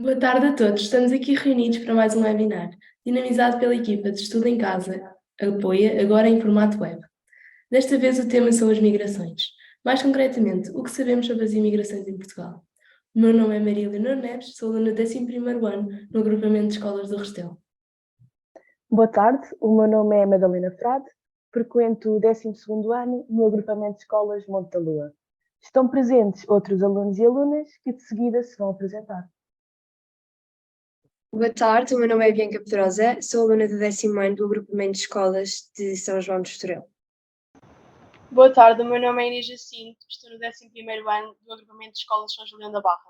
Boa tarde a todos. Estamos aqui reunidos para mais um webinar, dinamizado pela equipa de Estudo em Casa, Apoia, agora em formato web. Desta vez o tema são as migrações. Mais concretamente, o que sabemos sobre as imigrações em Portugal. O meu nome é Maria Leonor Neves, sou aluna do 11º ano no agrupamento de escolas do Restelo. Boa tarde, o meu nome é Madalena Frade, frequento o 12º ano no agrupamento de escolas Monte da Lua. Estão presentes outros alunos e alunas que de seguida se vão apresentar. Boa tarde, o meu nome é Bianca Pedrosa, sou aluna do 10º ano do agrupamento de escolas de São João do Estoril. Boa tarde, o meu nome é Inês Jacinto, estou no 11º ano do agrupamento de escolas de São Julião da Barra.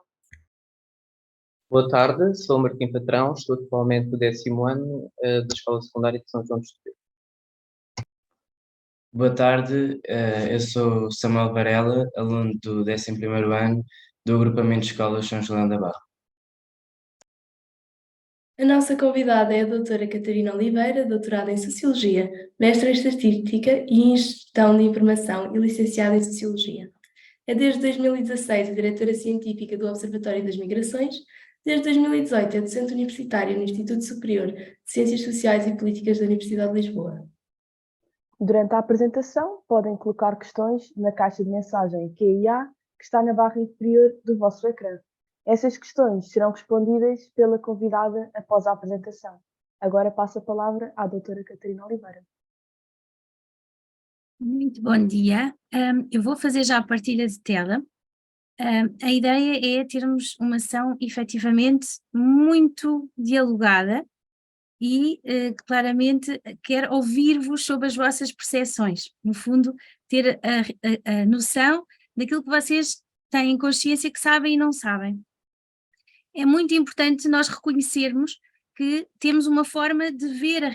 Boa tarde, sou Martim Patrão, estou atualmente no 10º ano da Escola Secundária de São João do Estoril. Boa tarde, eu sou Samuel Varela, aluno do 11º ano do agrupamento de escolas São Julião da Barra. A nossa convidada é a doutora Catarina Oliveira, doutorada em Sociologia, mestra em Estatística e em Gestão de Informação e licenciada em Sociologia. É desde 2016 a diretora científica do Observatório das Migrações. Desde 2018 é docente universitária no Instituto Superior de Ciências Sociais e Políticas da Universidade de Lisboa. Durante a apresentação, podem colocar questões na caixa de mensagem QIA que está na barra inferior do vosso ecrã. Essas questões serão respondidas pela convidada após a apresentação. Agora passo a palavra à doutora Catarina Oliveira. Muito bom dia. Eu vou fazer já a partilha de tela. A ideia é termos uma ação efetivamente muito dialogada e claramente quero ouvir-vos sobre as vossas percepções. No fundo, ter a noção daquilo que vocês têm consciência que sabem e não sabem. É muito importante nós reconhecermos que temos uma forma de ver a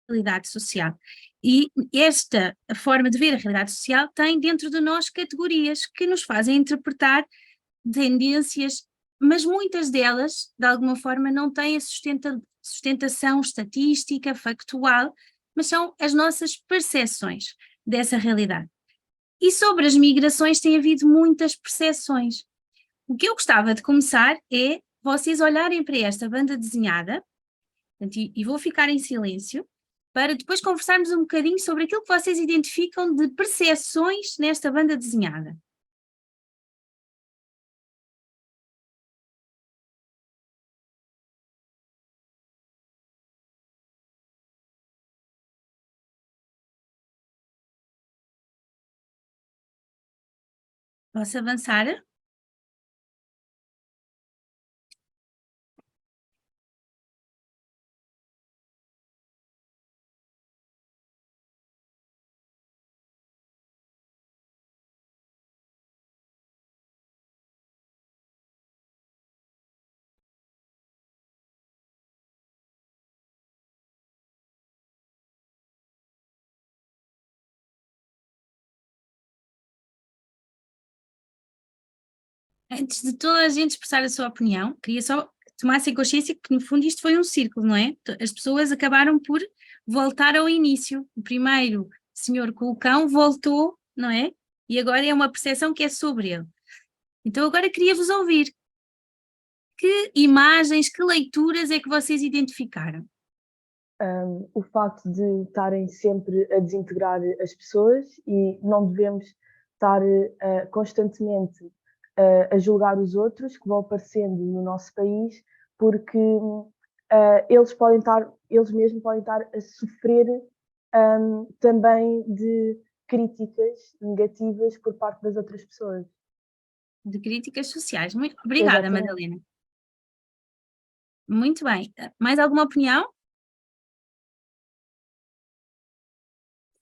realidade social. E esta forma de ver a realidade social tem dentro de nós categorias que nos fazem interpretar tendências, mas muitas delas, de alguma forma, não têm a sustentação estatística, factual, mas são as nossas percepções dessa realidade. E sobre as migrações tem havido muitas percepções. O que eu gostava de começar é vocês olharem para esta banda desenhada, e vou ficar em silêncio, para depois conversarmos um bocadinho sobre aquilo que vocês identificam de percepções nesta banda desenhada. Posso avançar? Antes de toda a gente expressar a sua opinião, queria só que tomassem consciência que, no fundo, isto foi um círculo, não é? As pessoas acabaram por voltar ao início. O primeiro senhor com o cão voltou, não é? E agora é uma percepção que é sobre ele. Então agora queria-vos ouvir. Que imagens, que leituras é que vocês identificaram? O facto de estarem sempre a desintegrar as pessoas e não devemos estar constantemente a julgar os outros que vão aparecendo no nosso país, porque eles mesmos podem estar a sofrer também de críticas negativas por parte das outras pessoas. De críticas sociais. Muito obrigada, Exatamente. Madalena. Muito bem. Mais alguma opinião?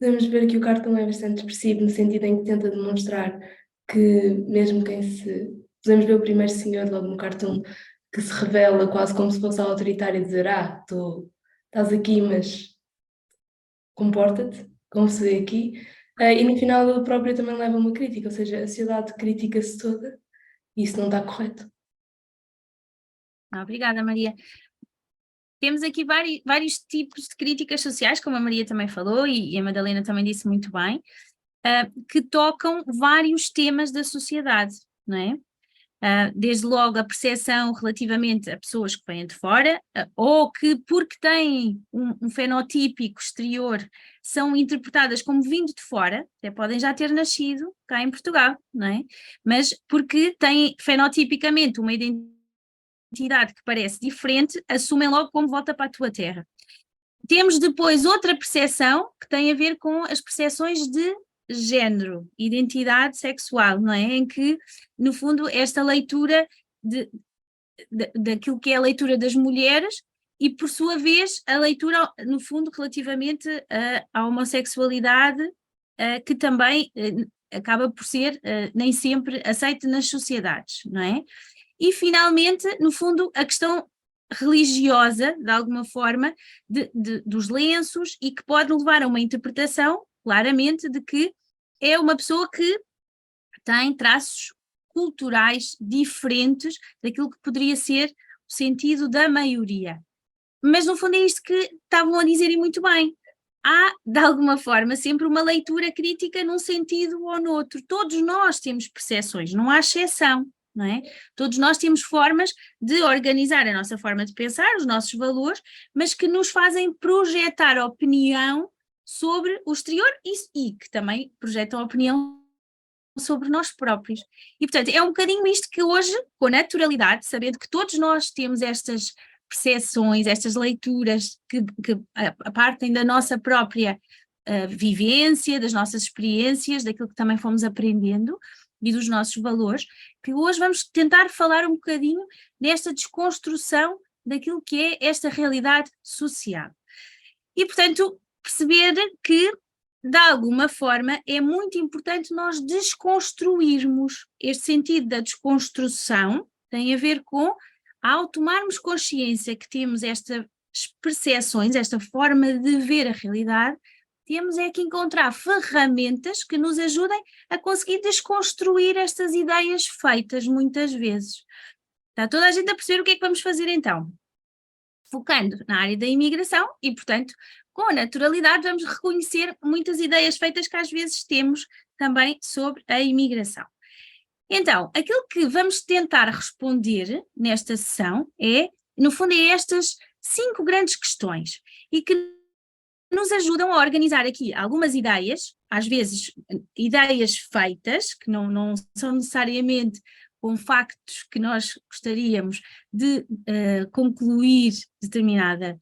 Podemos ver que o cartão é bastante expressivo no sentido em que tenta demonstrar que mesmo quem se... Podemos ver o primeiro senhor logo no cartão que se revela quase como se fosse autoritário e dizer estás aqui, mas comporta-te, como se vê aqui. E no final ele próprio também leva uma crítica, ou seja, a sociedade critica-se toda e isso não está correto. Obrigada, Maria. Temos aqui vários tipos de críticas sociais, como a Maria também falou e a Madalena também disse muito bem, que tocam vários temas da sociedade, não é? desde logo a percepção relativamente a pessoas que vêm de fora, ou que porque têm um fenotípico exterior são interpretadas como vindo de fora, até podem já ter nascido cá em Portugal, não é? Mas porque têm fenotipicamente uma identidade que parece diferente, assumem logo como volta para a tua terra. Temos depois outra percepção que tem a ver com as percepções de género, identidade sexual, não é? Em que, no fundo, esta leitura daquilo que é a leitura das mulheres e, por sua vez, a leitura, no fundo, relativamente à homossexualidade, que também acaba por ser nem sempre aceita nas sociedades, não é? E, finalmente, no fundo, a questão religiosa, de alguma forma, dos lenços e que pode levar a uma interpretação, claramente, de que é uma pessoa que tem traços culturais diferentes daquilo que poderia ser o sentido da maioria. Mas, no fundo, é isto que estavam a dizer e muito bem. Há, de alguma forma, sempre uma leitura crítica num sentido ou no outro. Todos nós temos percepções, não há exceção, não é? Todos nós temos formas de organizar a nossa forma de pensar, os nossos valores, mas que nos fazem projetar opinião sobre o exterior e que também projetam opinião sobre nós próprios. E, portanto, é um bocadinho isto que hoje, com naturalidade, sabendo que todos nós temos estas percepções, estas leituras que partem da nossa própria vivência, das nossas experiências, daquilo que também fomos aprendendo e dos nossos valores, que hoje vamos tentar falar um bocadinho nesta desconstrução daquilo que é esta realidade social. E, portanto, perceber que, de alguma forma, é muito importante nós desconstruirmos. Este sentido da desconstrução tem a ver com, ao tomarmos consciência que temos estas percepções, esta forma de ver a realidade, temos é que encontrar ferramentas que nos ajudem a conseguir desconstruir estas ideias feitas muitas vezes. Está toda a gente a perceber o que é que vamos fazer então? Focando na área da imigração e, portanto, com naturalidade vamos reconhecer muitas ideias feitas que às vezes temos também sobre a imigração. Então, aquilo que vamos tentar responder nesta sessão é, no fundo, é estas 5 grandes questões e que nos ajudam a organizar aqui algumas ideias, às vezes ideias feitas, que não são necessariamente com factos que nós gostaríamos de concluir determinada,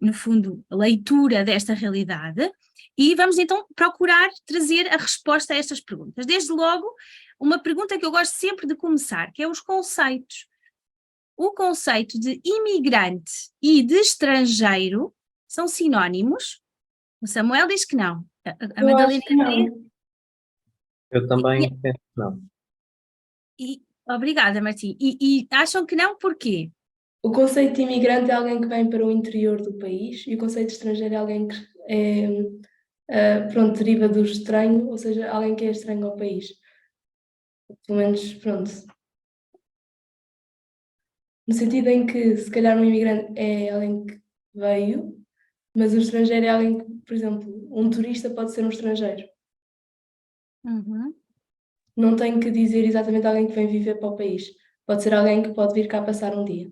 no fundo, leitura desta realidade, e vamos então procurar trazer a resposta a estas perguntas. Desde logo, uma pergunta que eu gosto sempre de começar, que é os conceitos. O conceito de imigrante e de estrangeiro são sinónimos? O Samuel diz que não. A Eu Madalena acho que não. Eu também penso que não. Obrigada, Martim. E acham que não, porquê? O conceito de imigrante é alguém que vem para o interior do país e o conceito de estrangeiro é alguém que pronto, deriva do estranho, ou seja, alguém que é estranho ao país. Pelo menos, pronto. No sentido em que, se calhar, um imigrante é alguém que veio, mas o estrangeiro é alguém que, por exemplo, um turista pode ser um estrangeiro. Uhum. Não tem que dizer exatamente alguém que vem viver para o país. Pode ser alguém que pode vir cá passar um dia.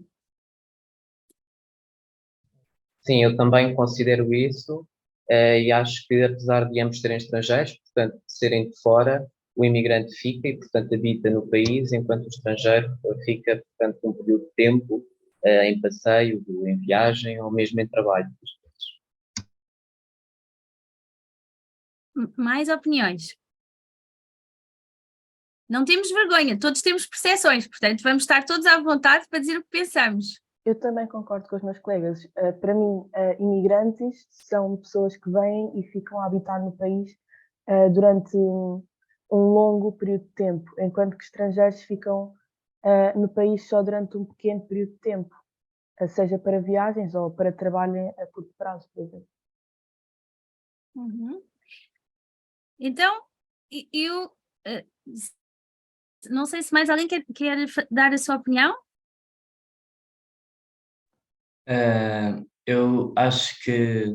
Sim, eu também considero isso, e acho que apesar de ambos serem estrangeiros, portanto, de serem de fora, o imigrante fica e, portanto, habita no país, enquanto o estrangeiro fica, portanto, um período de tempo em passeio, em viagem ou mesmo em trabalho. Mais opiniões? Não temos vergonha, todos temos percepções, portanto vamos estar todos à vontade para dizer o que pensamos. Eu também concordo com os meus colegas. Para mim, imigrantes são pessoas que vêm e ficam a habitar no país durante um longo período de tempo, enquanto que estrangeiros ficam no país só durante um pequeno período de tempo, seja para viagens ou para trabalho a curto prazo, por exemplo. Uhum. Então, eu não sei se mais alguém quer dar a sua opinião. Eu acho que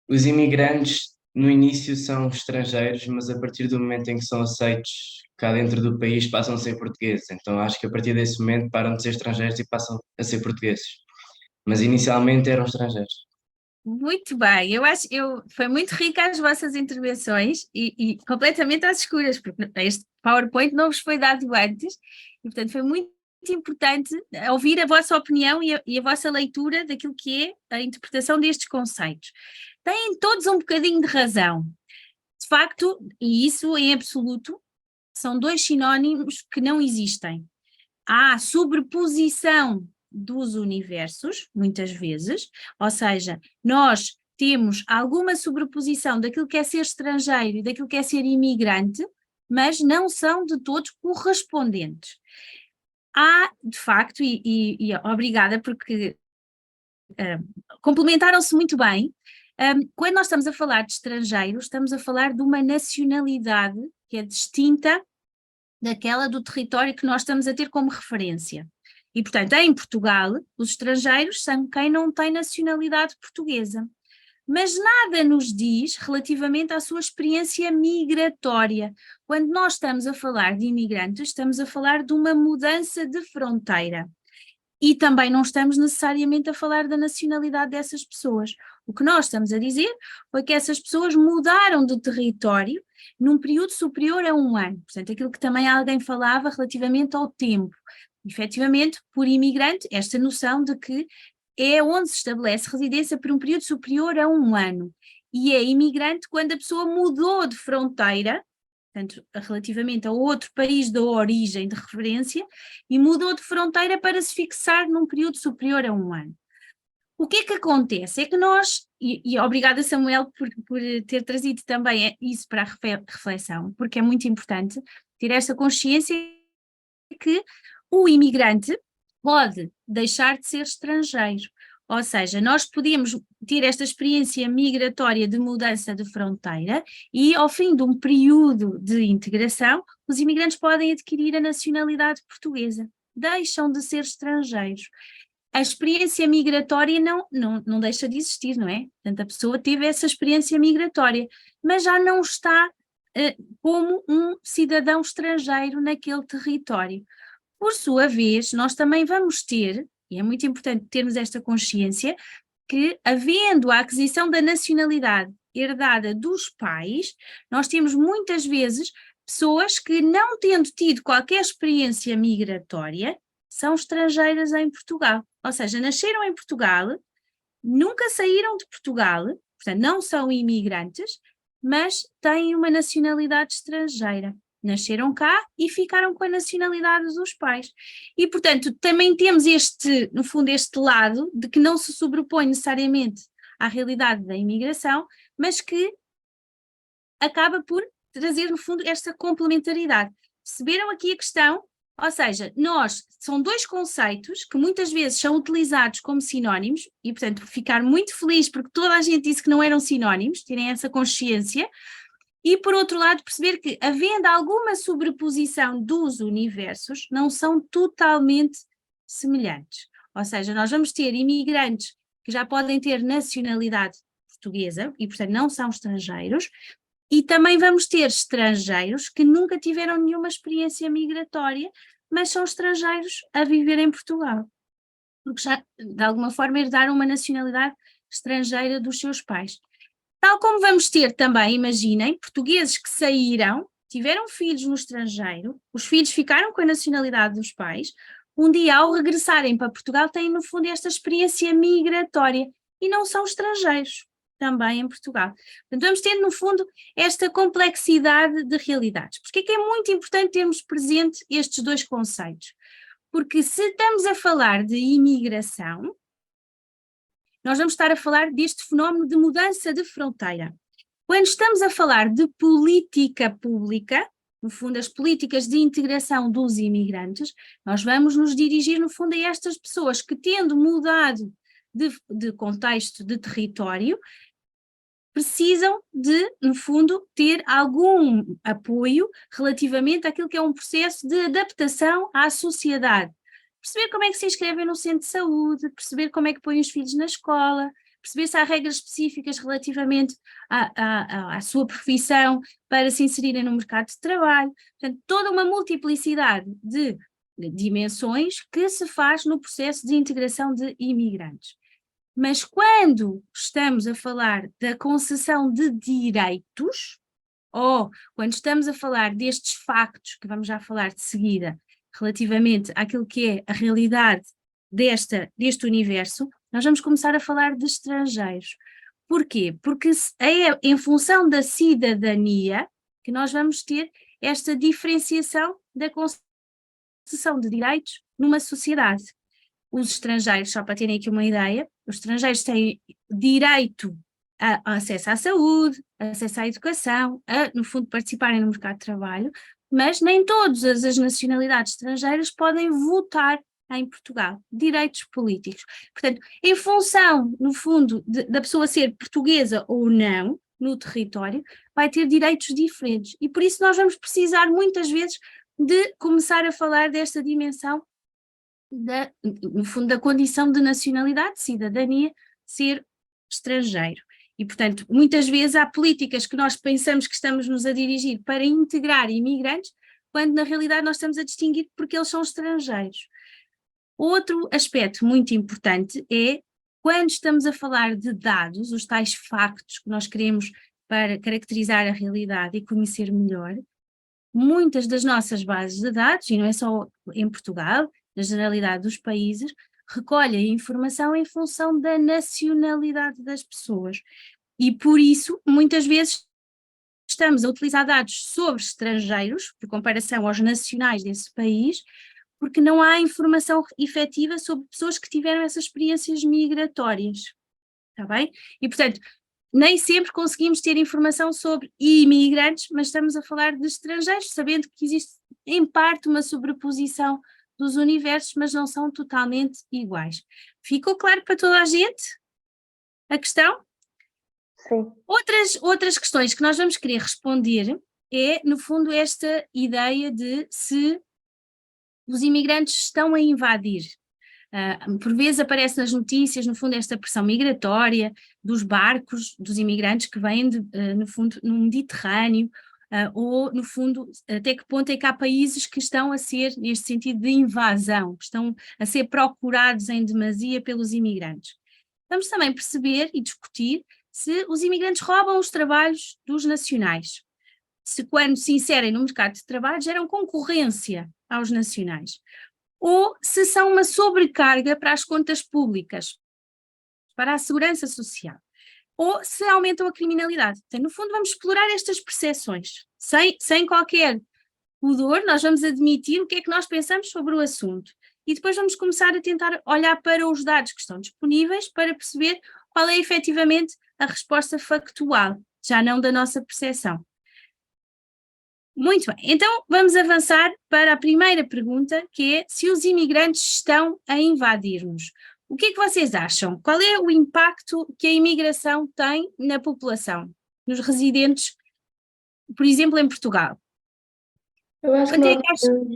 os imigrantes no início são estrangeiros, mas a partir do momento em que são aceitos cá dentro do país passam a ser portugueses. Então acho que a partir desse momento param de ser estrangeiros e passam a ser portugueses. Mas inicialmente eram estrangeiros. Muito bem, foi muito rica as vossas intervenções e completamente às escuras, porque este PowerPoint não vos foi dado antes, e portanto foi muito importante ouvir a vossa opinião e a vossa leitura daquilo que é a interpretação destes conceitos. Têm todos um bocadinho de razão. De facto, e isso em absoluto, são dois sinónimos que não existem. Há sobreposição dos universos, muitas vezes, ou seja, nós temos alguma sobreposição daquilo que é ser estrangeiro e daquilo que é ser imigrante, mas não são de todos correspondentes. Há, de facto, e obrigada porque complementaram-se muito bem, quando nós estamos a falar de estrangeiros, estamos a falar de uma nacionalidade que é distinta daquela do território que nós estamos a ter como referência. E, portanto, em Portugal, os estrangeiros são quem não tem nacionalidade portuguesa. Mas nada nos diz relativamente à sua experiência migratória. Quando nós estamos a falar de imigrantes, estamos a falar de uma mudança de fronteira. E também não estamos necessariamente a falar da nacionalidade dessas pessoas. O que nós estamos a dizer foi que essas pessoas mudaram de território num período superior a 1 ano. Portanto, aquilo que também alguém falava relativamente ao tempo. Efetivamente, por imigrante, esta noção de que é onde se estabelece residência por um período superior a 1 ano. E é imigrante quando a pessoa mudou de fronteira, portanto, relativamente a outro país da origem de referência, e mudou de fronteira para se fixar num período superior a 1 ano. O que é que acontece? É que nós, e obrigada Samuel por ter trazido também isso para a reflexão, porque é muito importante ter esta consciência que o imigrante pode deixar de ser estrangeiro, ou seja, nós podemos ter esta experiência migratória de mudança de fronteira e ao fim de um período de integração, os imigrantes podem adquirir a nacionalidade portuguesa, deixam de ser estrangeiros. A experiência migratória não deixa de existir, não é? Portanto, a pessoa teve essa experiência migratória, mas já não está como um cidadão estrangeiro naquele território. Por sua vez, nós também vamos ter, e é muito importante termos esta consciência, que havendo a aquisição da nacionalidade herdada dos pais, nós temos muitas vezes pessoas que, não tendo tido qualquer experiência migratória, são estrangeiras em Portugal. Ou seja, nasceram em Portugal, nunca saíram de Portugal, portanto não são imigrantes, mas têm uma nacionalidade estrangeira. Nasceram cá e ficaram com a nacionalidade dos pais. E, portanto, também temos no fundo, este lado de que não se sobrepõe necessariamente à realidade da imigração, mas que acaba por trazer, no fundo, esta complementaridade. Perceberam aqui a questão? Ou seja, são dois conceitos que muitas vezes são utilizados como sinónimos, e, portanto, ficar muito feliz porque toda a gente disse que não eram sinónimos, terem essa consciência. E, por outro lado, perceber que, havendo alguma sobreposição dos universos, não são totalmente semelhantes. Ou seja, nós vamos ter imigrantes que já podem ter nacionalidade portuguesa e, portanto, não são estrangeiros, e também vamos ter estrangeiros que nunca tiveram nenhuma experiência migratória, mas são estrangeiros a viver em Portugal, porque já, de alguma forma, herdaram uma nacionalidade estrangeira dos seus pais. Tal como vamos ter também, imaginem, portugueses que saíram, tiveram filhos no estrangeiro, os filhos ficaram com a nacionalidade dos pais, um dia ao regressarem para Portugal têm no fundo esta experiência migratória e não são estrangeiros também em Portugal. Portanto, vamos ter no fundo esta complexidade de realidades. Porque é que é muito importante termos presente estes dois conceitos? Porque se estamos a falar de imigração, nós vamos estar a falar deste fenómeno de mudança de fronteira. Quando estamos a falar de política pública, no fundo as políticas de integração dos imigrantes, nós vamos nos dirigir no fundo a estas pessoas que, tendo mudado de contexto, de território, precisam de, no fundo, ter algum apoio relativamente àquilo que é um processo de adaptação à sociedade. Perceber como é que se inscrevem no centro de saúde, perceber como é que põem os filhos na escola, perceber se há regras específicas relativamente à sua profissão para se inserirem no mercado de trabalho. Portanto, toda uma multiplicidade de dimensões que se faz no processo de integração de imigrantes. Mas quando estamos a falar da concessão de direitos, ou quando estamos a falar destes factos, que vamos já falar de seguida, relativamente àquilo que é a realidade deste universo, nós vamos começar a falar de estrangeiros. Porquê? Porque é em função da cidadania que nós vamos ter esta diferenciação da concessão de direitos numa sociedade. Os estrangeiros, só para terem aqui uma ideia, os estrangeiros têm direito a acesso à saúde, acesso à educação, no fundo, participarem no mercado de trabalho, mas nem todas as nacionalidades estrangeiras podem votar em Portugal, direitos políticos. Portanto, em função, no fundo, da pessoa ser portuguesa ou não, no território, vai ter direitos diferentes. E por isso nós vamos precisar, muitas vezes, de começar a falar desta dimensão no fundo, da condição de nacionalidade, de cidadania, ser estrangeiro. E, portanto, muitas vezes há políticas que nós pensamos que estamos-nos a dirigir para integrar imigrantes, quando na realidade nós estamos a distinguir porque eles são estrangeiros. Outro aspecto muito importante é, quando estamos a falar de dados, os tais factos que nós queremos para caracterizar a realidade e conhecer melhor, muitas das nossas bases de dados, e não é só em Portugal, na generalidade dos países, recolhe a informação em função da nacionalidade das pessoas. E por isso, muitas vezes, estamos a utilizar dados sobre estrangeiros, por comparação aos nacionais desse país, porque não há informação efetiva sobre pessoas que tiveram essas experiências migratórias. Está bem? E, portanto, nem sempre conseguimos ter informação sobre imigrantes, mas estamos a falar de estrangeiros, sabendo que existe, em parte, uma sobreposição dos universos, mas não são totalmente iguais. Ficou claro para toda a gente a questão? Sim. Outras questões que nós vamos querer responder é, no fundo, esta ideia de se os imigrantes estão a invadir. Por vezes aparece nas notícias, no fundo, esta pressão migratória dos barcos, dos imigrantes que vêm, no fundo, no Mediterrâneo, ou, no fundo, até que ponto é que há países que estão a ser, neste sentido de invasão, que estão a ser procurados em demasia pelos imigrantes. Vamos também perceber e discutir se os imigrantes roubam os trabalhos dos nacionais, se quando se inserem no mercado de trabalho geram concorrência aos nacionais, ou se são uma sobrecarga para as contas públicas, para a segurança social, ou se aumentam a criminalidade. Então, no fundo, vamos explorar estas percepções, sem qualquer pudor, nós vamos admitir o que é que nós pensamos sobre o assunto, e depois vamos começar a tentar olhar para os dados que estão disponíveis para perceber qual é efetivamente a resposta factual, já não da nossa percepção. Muito bem, então vamos avançar para a primeira pergunta, que é se os imigrantes estão a invadir-nos. O que é que vocês acham? Qual é o impacto que a imigração tem na população, nos residentes, por exemplo, em Portugal? Eu acho que Quanto é nós que acham?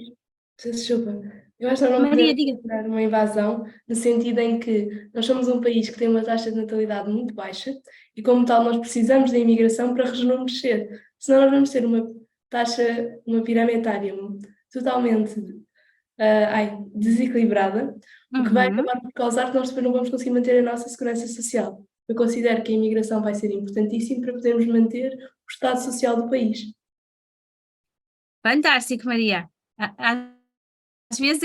desculpa. Eu acho que nós não Maria, podemos diga. considerar uma invasão no sentido em que nós somos um país que tem uma taxa de natalidade muito baixa e, como tal, nós precisamos da imigração para rejuvenescer. Senão nós vamos ter uma taxa, uma pirâmide etária totalmente desequilibrada, o que vai acabar por causar que nós depois não vamos conseguir manter a nossa segurança social. Eu considero que a imigração vai ser importantíssima para podermos manter o estado social do país. Fantástico, Maria. Às vezes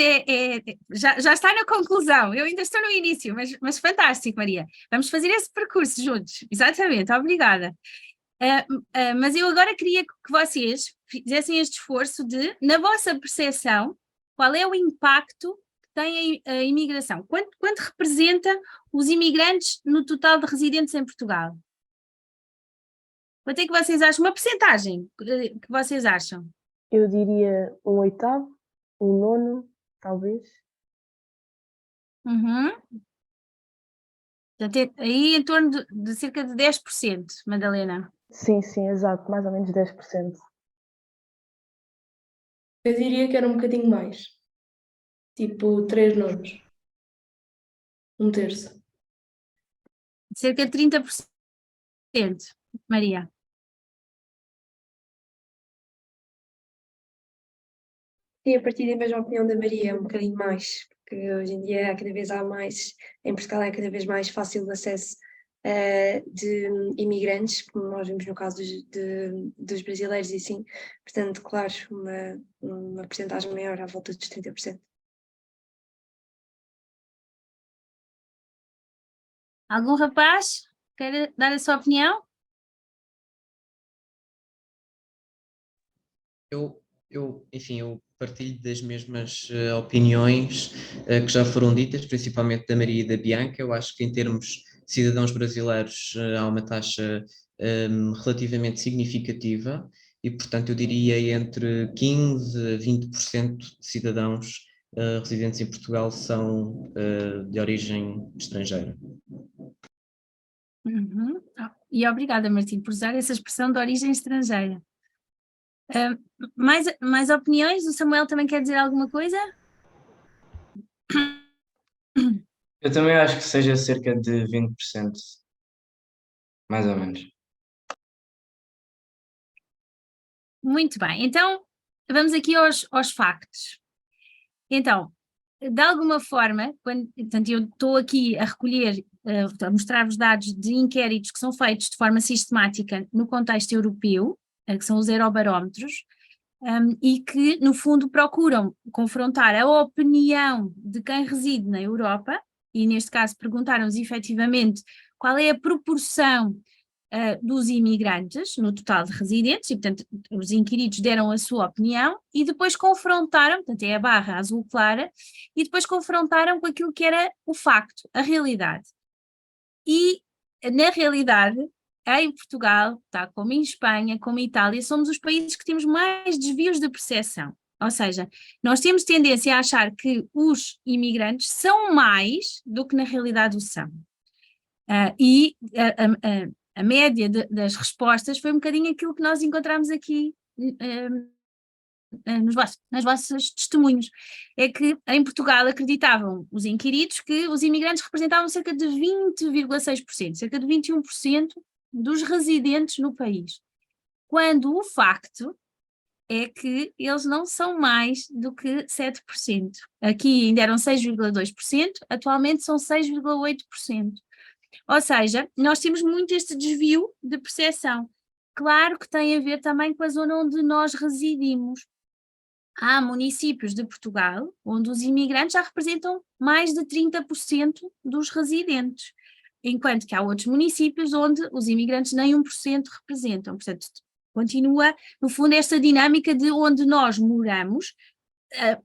já está na conclusão, eu ainda estou no início, mas fantástico, Maria. Vamos fazer esse percurso juntos, exatamente, obrigada. Mas eu agora queria que vocês fizessem este esforço de, na vossa percepção, qual é o impacto que tem a imigração? Quanto representa os imigrantes no total de residentes em Portugal? Quanto é que vocês acham? Uma percentagem que vocês acham? Eu diria 1/8, 1/9, talvez. Portanto, aí em torno de cerca de 10%, Madalena. Sim, exato, mais ou menos 10%. Eu diria que era um bocadinho mais. Tipo 3/9. 1/3. cerca de 30%. Maria. Sim, a partir da mesma opinião da Maria, um bocadinho mais, porque hoje em dia em Portugal é cada vez mais fácil o acesso de imigrantes, como nós vimos no caso dos brasileiros e assim, portanto, claro, uma percentagem maior, à volta dos 30%. Algum rapaz queira dar a sua opinião? Enfim, eu partilho das mesmas opiniões que já foram ditas, principalmente da Maria e da Bianca. Eu acho que em termos de cidadãos brasileiros há uma taxa relativamente significativa e, portanto, eu diria entre 15% a 20% de cidadãos residentes em Portugal são de origem estrangeira. Uhum. E obrigada, Martim, por usar essa expressão de origem estrangeira. Mais opiniões? O Samuel também quer dizer alguma coisa? Eu também acho que seja cerca de 20%, mais ou menos. Muito bem, então vamos aqui aos factos. Então, de alguma forma, portanto, eu estou aqui a recolher, a mostrar-vos dados de inquéritos que são feitos de forma sistemática no contexto europeu, que são os eurobarómetros, e que, no fundo, procuram confrontar a opinião de quem reside na Europa, e neste caso perguntaram-nos efetivamente qual é a proporção dos imigrantes no total de residentes, e portanto os inquiridos deram a sua opinião e depois confrontaram, portanto é a barra azul clara, e depois confrontaram com aquilo que era o facto, a realidade. E na realidade, em Portugal, tá, como em Espanha, como em Itália, somos os países que temos mais desvios de percepção. Ou seja, nós temos tendência a achar que os imigrantes são mais do que na realidade o são. A média das respostas foi um bocadinho aquilo que nós encontramos aqui nos vossos testemunhos. É que em Portugal acreditavam os inquiridos que os imigrantes representavam cerca de 20,6%, cerca de 21% dos residentes no país. Quando o facto é que eles não são mais do que 7%. Aqui ainda eram 6,2%, atualmente são 6,8%. Ou seja, nós temos muito este desvio de percepção. Claro que tem a ver também com a zona onde nós residimos. Há municípios de Portugal onde os imigrantes já representam mais de 30% dos residentes, enquanto que há outros municípios onde os imigrantes nem 1% representam. Portanto, continua, no fundo, esta dinâmica de onde nós moramos,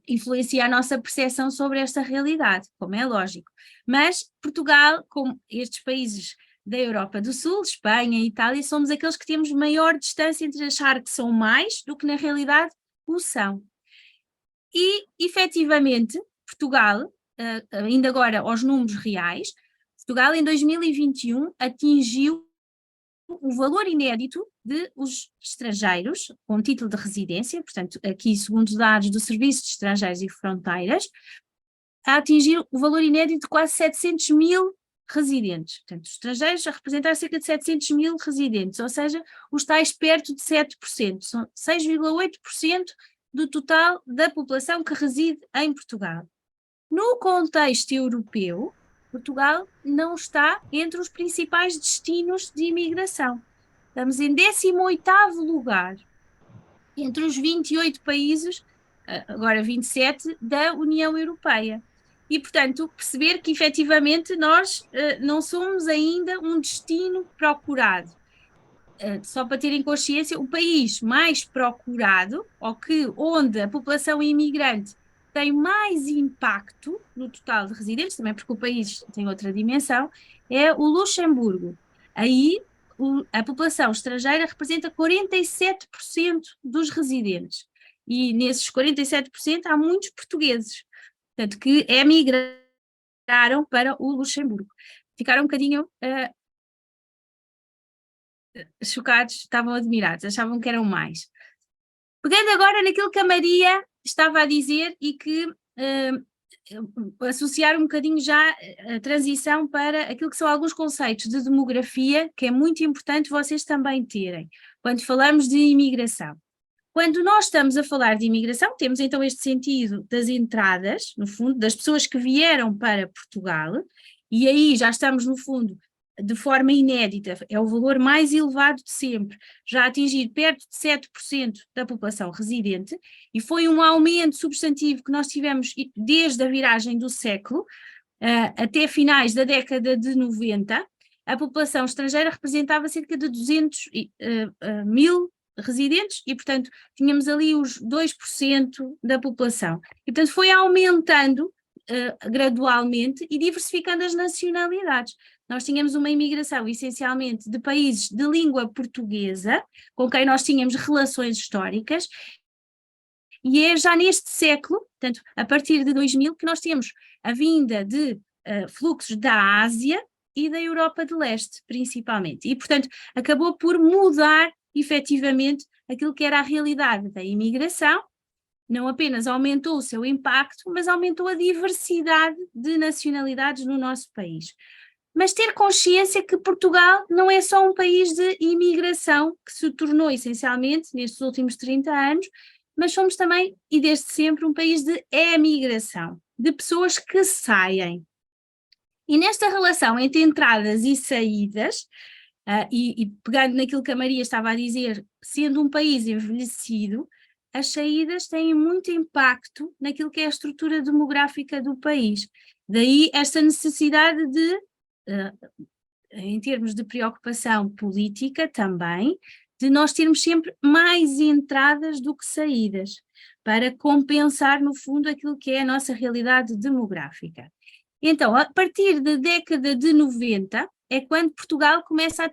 influencia a nossa percepção sobre esta realidade, como é lógico. Mas Portugal, como estes países da Europa do Sul, Espanha e Itália, somos aqueles que temos maior distância entre achar que são mais do que na realidade o são. E, efetivamente, Portugal, ainda agora aos números reais, Portugal em 2021 atingiu o valor inédito de os estrangeiros com título de residência, portanto, aqui segundo dados do Serviço de Estrangeiros e Fronteiras, a atingir o valor inédito de quase 700 mil residentes. Portanto, os estrangeiros a representar cerca de 700 mil residentes, ou seja, os tais perto de 7%, são 6,8% do total da população que reside em Portugal. No contexto europeu, Portugal não está entre os principais destinos de imigração. Estamos em 18º lugar entre os 28 países, agora 27, da União Europeia. E, portanto, perceber que efetivamente nós não somos ainda um destino procurado. Só para terem consciência, o país mais procurado, onde a população imigrante tem mais impacto no total de residentes, também porque o país tem outra dimensão, é o Luxemburgo. Aí a população estrangeira representa 47% dos residentes. E nesses 47% há muitos portugueses, portanto, que emigraram para o Luxemburgo. Ficaram um bocadinho chocados, estavam admirados, achavam que eram mais. Pegando agora naquilo que a Maria estava a dizer e que associar um bocadinho já a transição para aquilo que são alguns conceitos de demografia, que é muito importante vocês também terem, quando falamos de imigração. Quando nós estamos a falar de imigração, temos então este sentido das entradas, no fundo, das pessoas que vieram para Portugal, e aí já estamos, no fundo, de forma inédita, é o valor mais elevado de sempre, já atingir perto de 7% da população residente, e foi um aumento substantivo que nós tivemos desde a viragem do século, até finais da década de 90, a população estrangeira representava cerca de 200 mil residentes e, portanto, tínhamos ali os 2% da população. E, portanto, foi aumentando gradualmente e diversificando as nacionalidades. Nós tínhamos uma imigração essencialmente de países de língua portuguesa, com quem nós tínhamos relações históricas, e é já neste século, portanto, a partir de 2000, que nós temos a vinda de fluxos da Ásia e da Europa de Leste, principalmente. E, portanto, acabou por mudar efetivamente aquilo que era a realidade da imigração. Não apenas aumentou o seu impacto, mas aumentou a diversidade de nacionalidades no nosso país. Mas ter consciência que Portugal não é só um país de imigração, que se tornou essencialmente nestes últimos 30 anos, mas somos também, e desde sempre, um país de emigração, de pessoas que saem. E nesta relação entre entradas e saídas, e pegando naquilo que a Maria estava a dizer, sendo um país envelhecido, as saídas têm muito impacto naquilo que é a estrutura demográfica do país. Daí esta necessidade de, em termos de preocupação política também, de nós termos sempre mais entradas do que saídas, para compensar, no fundo, aquilo que é a nossa realidade demográfica. Então, a partir da década de 90, é quando Portugal começa a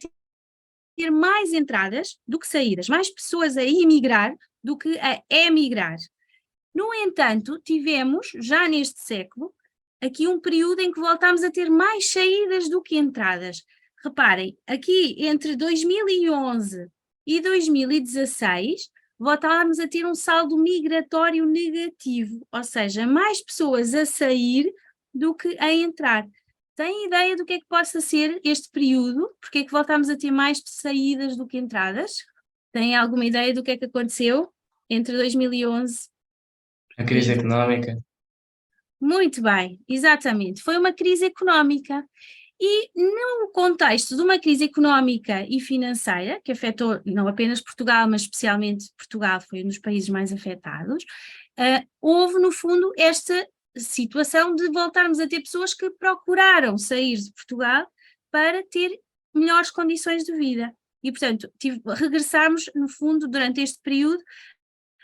ter mais entradas do que saídas, mais pessoas a emigrar do que a emigrar. No entanto, tivemos, já neste século, aqui um período em que voltámos a ter mais saídas do que entradas. Reparem, aqui entre 2011 e 2016, voltámos a ter um saldo migratório negativo, ou seja, mais pessoas a sair do que a entrar. Têm ideia do que é que possa ser este período? Porque é que voltámos a ter mais saídas do que entradas? Têm alguma ideia do que é que aconteceu entre 2011? A crise económica. Muito bem, exatamente. Foi uma crise económica. E no contexto de uma crise económica e financeira, que afetou não apenas Portugal, mas especialmente Portugal foi um dos países mais afetados, houve, no fundo, esta situação de voltarmos a ter pessoas que procuraram sair de Portugal para ter melhores condições de vida. E, portanto, regressamos, no fundo, durante este período,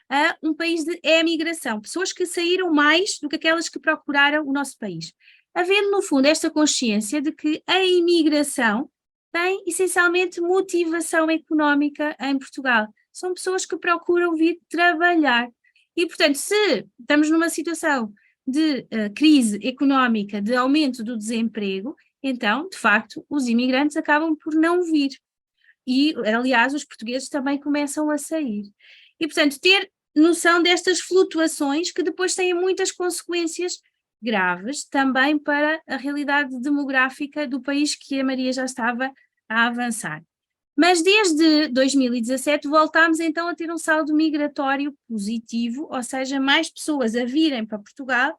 a um país de emigração, pessoas que saíram mais do que aquelas que procuraram o nosso país. Havendo, no fundo, esta consciência de que a imigração tem, essencialmente, motivação económica em Portugal. São pessoas que procuram vir trabalhar. E, portanto, se estamos numa situação de crise económica, de aumento do desemprego, então, de facto, os imigrantes acabam por não vir. E, aliás, os portugueses também começam a sair. E, portanto, ter noção destas flutuações que depois têm muitas consequências graves também para a realidade demográfica do país que a Maria já estava a avançar. Mas desde 2017 voltámos então a ter um saldo migratório positivo, ou seja, mais pessoas a virem para Portugal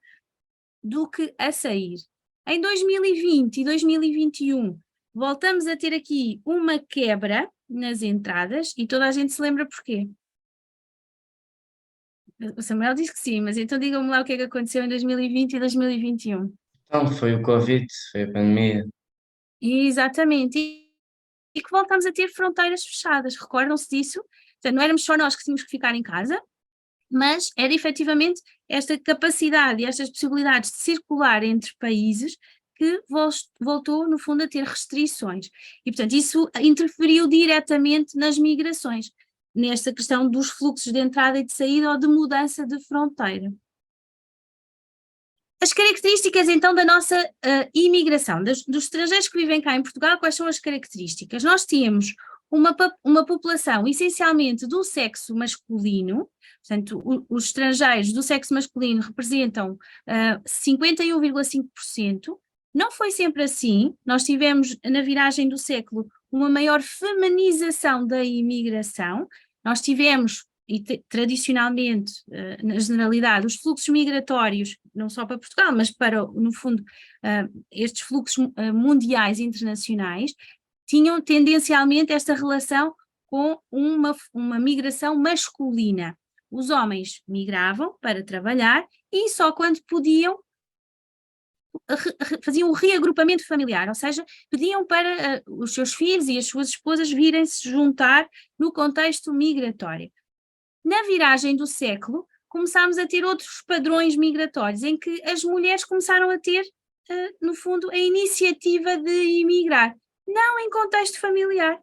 do que a sair. Em 2020 e 2021 voltamos a ter aqui uma quebra nas entradas e toda a gente se lembra porquê. O Samuel diz que sim, mas então digam-me lá o que é que aconteceu em 2020 e 2021. Então, foi o Covid, foi a pandemia. Exatamente, e que voltamos a ter fronteiras fechadas, recordam-se disso? Portanto, não éramos só nós que tínhamos que ficar em casa, mas era efetivamente esta capacidade e estas possibilidades de circular entre países que voltou, no fundo, a ter restrições. E, portanto, isso interferiu diretamente nas migrações, nesta questão dos fluxos de entrada e de saída ou de mudança de fronteira. As características, então, da nossa imigração, dos estrangeiros que vivem cá em Portugal, quais são as características? Nós temos uma população essencialmente do sexo masculino, portanto, os estrangeiros do sexo masculino representam 51,5%. Não foi sempre assim, nós tivemos na viragem do século uma maior feminização da imigração, nós tivemos, e tradicionalmente, na generalidade, os fluxos migratórios, não só para Portugal, mas para, no fundo, estes fluxos mundiais internacionais, tinham tendencialmente esta relação com uma migração masculina. Os homens migravam para trabalhar e só quando podiam faziam o reagrupamento familiar, ou seja, pediam para os seus filhos e as suas esposas virem se juntar no contexto migratório. Na viragem do século, começámos a ter outros padrões migratórios, em que as mulheres começaram a ter, no fundo, a iniciativa de imigrar, não em contexto familiar,